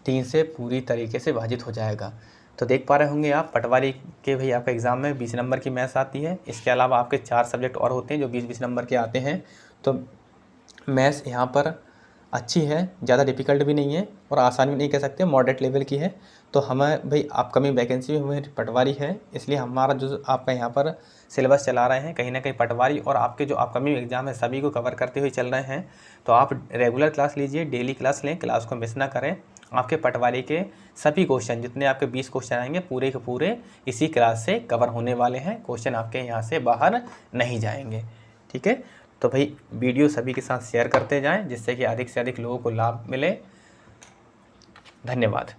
3 से पूरी तरीके से विभाजित हो जाएगा। तो देख पा रहे होंगे आप पटवारी के भाई आपका एग्ज़ाम में 20 नंबर की मैथ्स आती है, इसके अलावा आपके 4 सब्जेक्ट और होते हैं जो 20-20 नंबर के आते हैं। तो मैथ्स यहाँ पर अच्छी है, ज़्यादा डिफ़िकल्ट भी नहीं है और आसान भी नहीं कह सकते, मॉडरेट लेवल की है। तो हमें भाई अपकमिंग वैकेंसी में हमें पटवारी है, इसलिए हमारा जो आपका यहाँ पर सिलेबस चला रहे हैं कहीं ना कहीं पटवारी और आपके जो अपकमिंग एग्ज़ाम है सभी को कवर करते हुए चल रहे हैं। तो आप रेगुलर क्लास लीजिए, डेली क्लास लें, क्लास को मिस ना करें। आपके पटवारी के सभी क्वेश्चन जितने आपके 20 क्वेश्चन आएंगे पूरे के पूरे इसी क्लास से कवर होने वाले हैं, क्वेश्चन आपके यहाँ से बाहर नहीं जाएंगे। ठीक है, तो भाई वीडियो सभी के साथ शेयर करते जाएं जिससे कि अधिक से अधिक लोगों को लाभ मिले। धन्यवाद।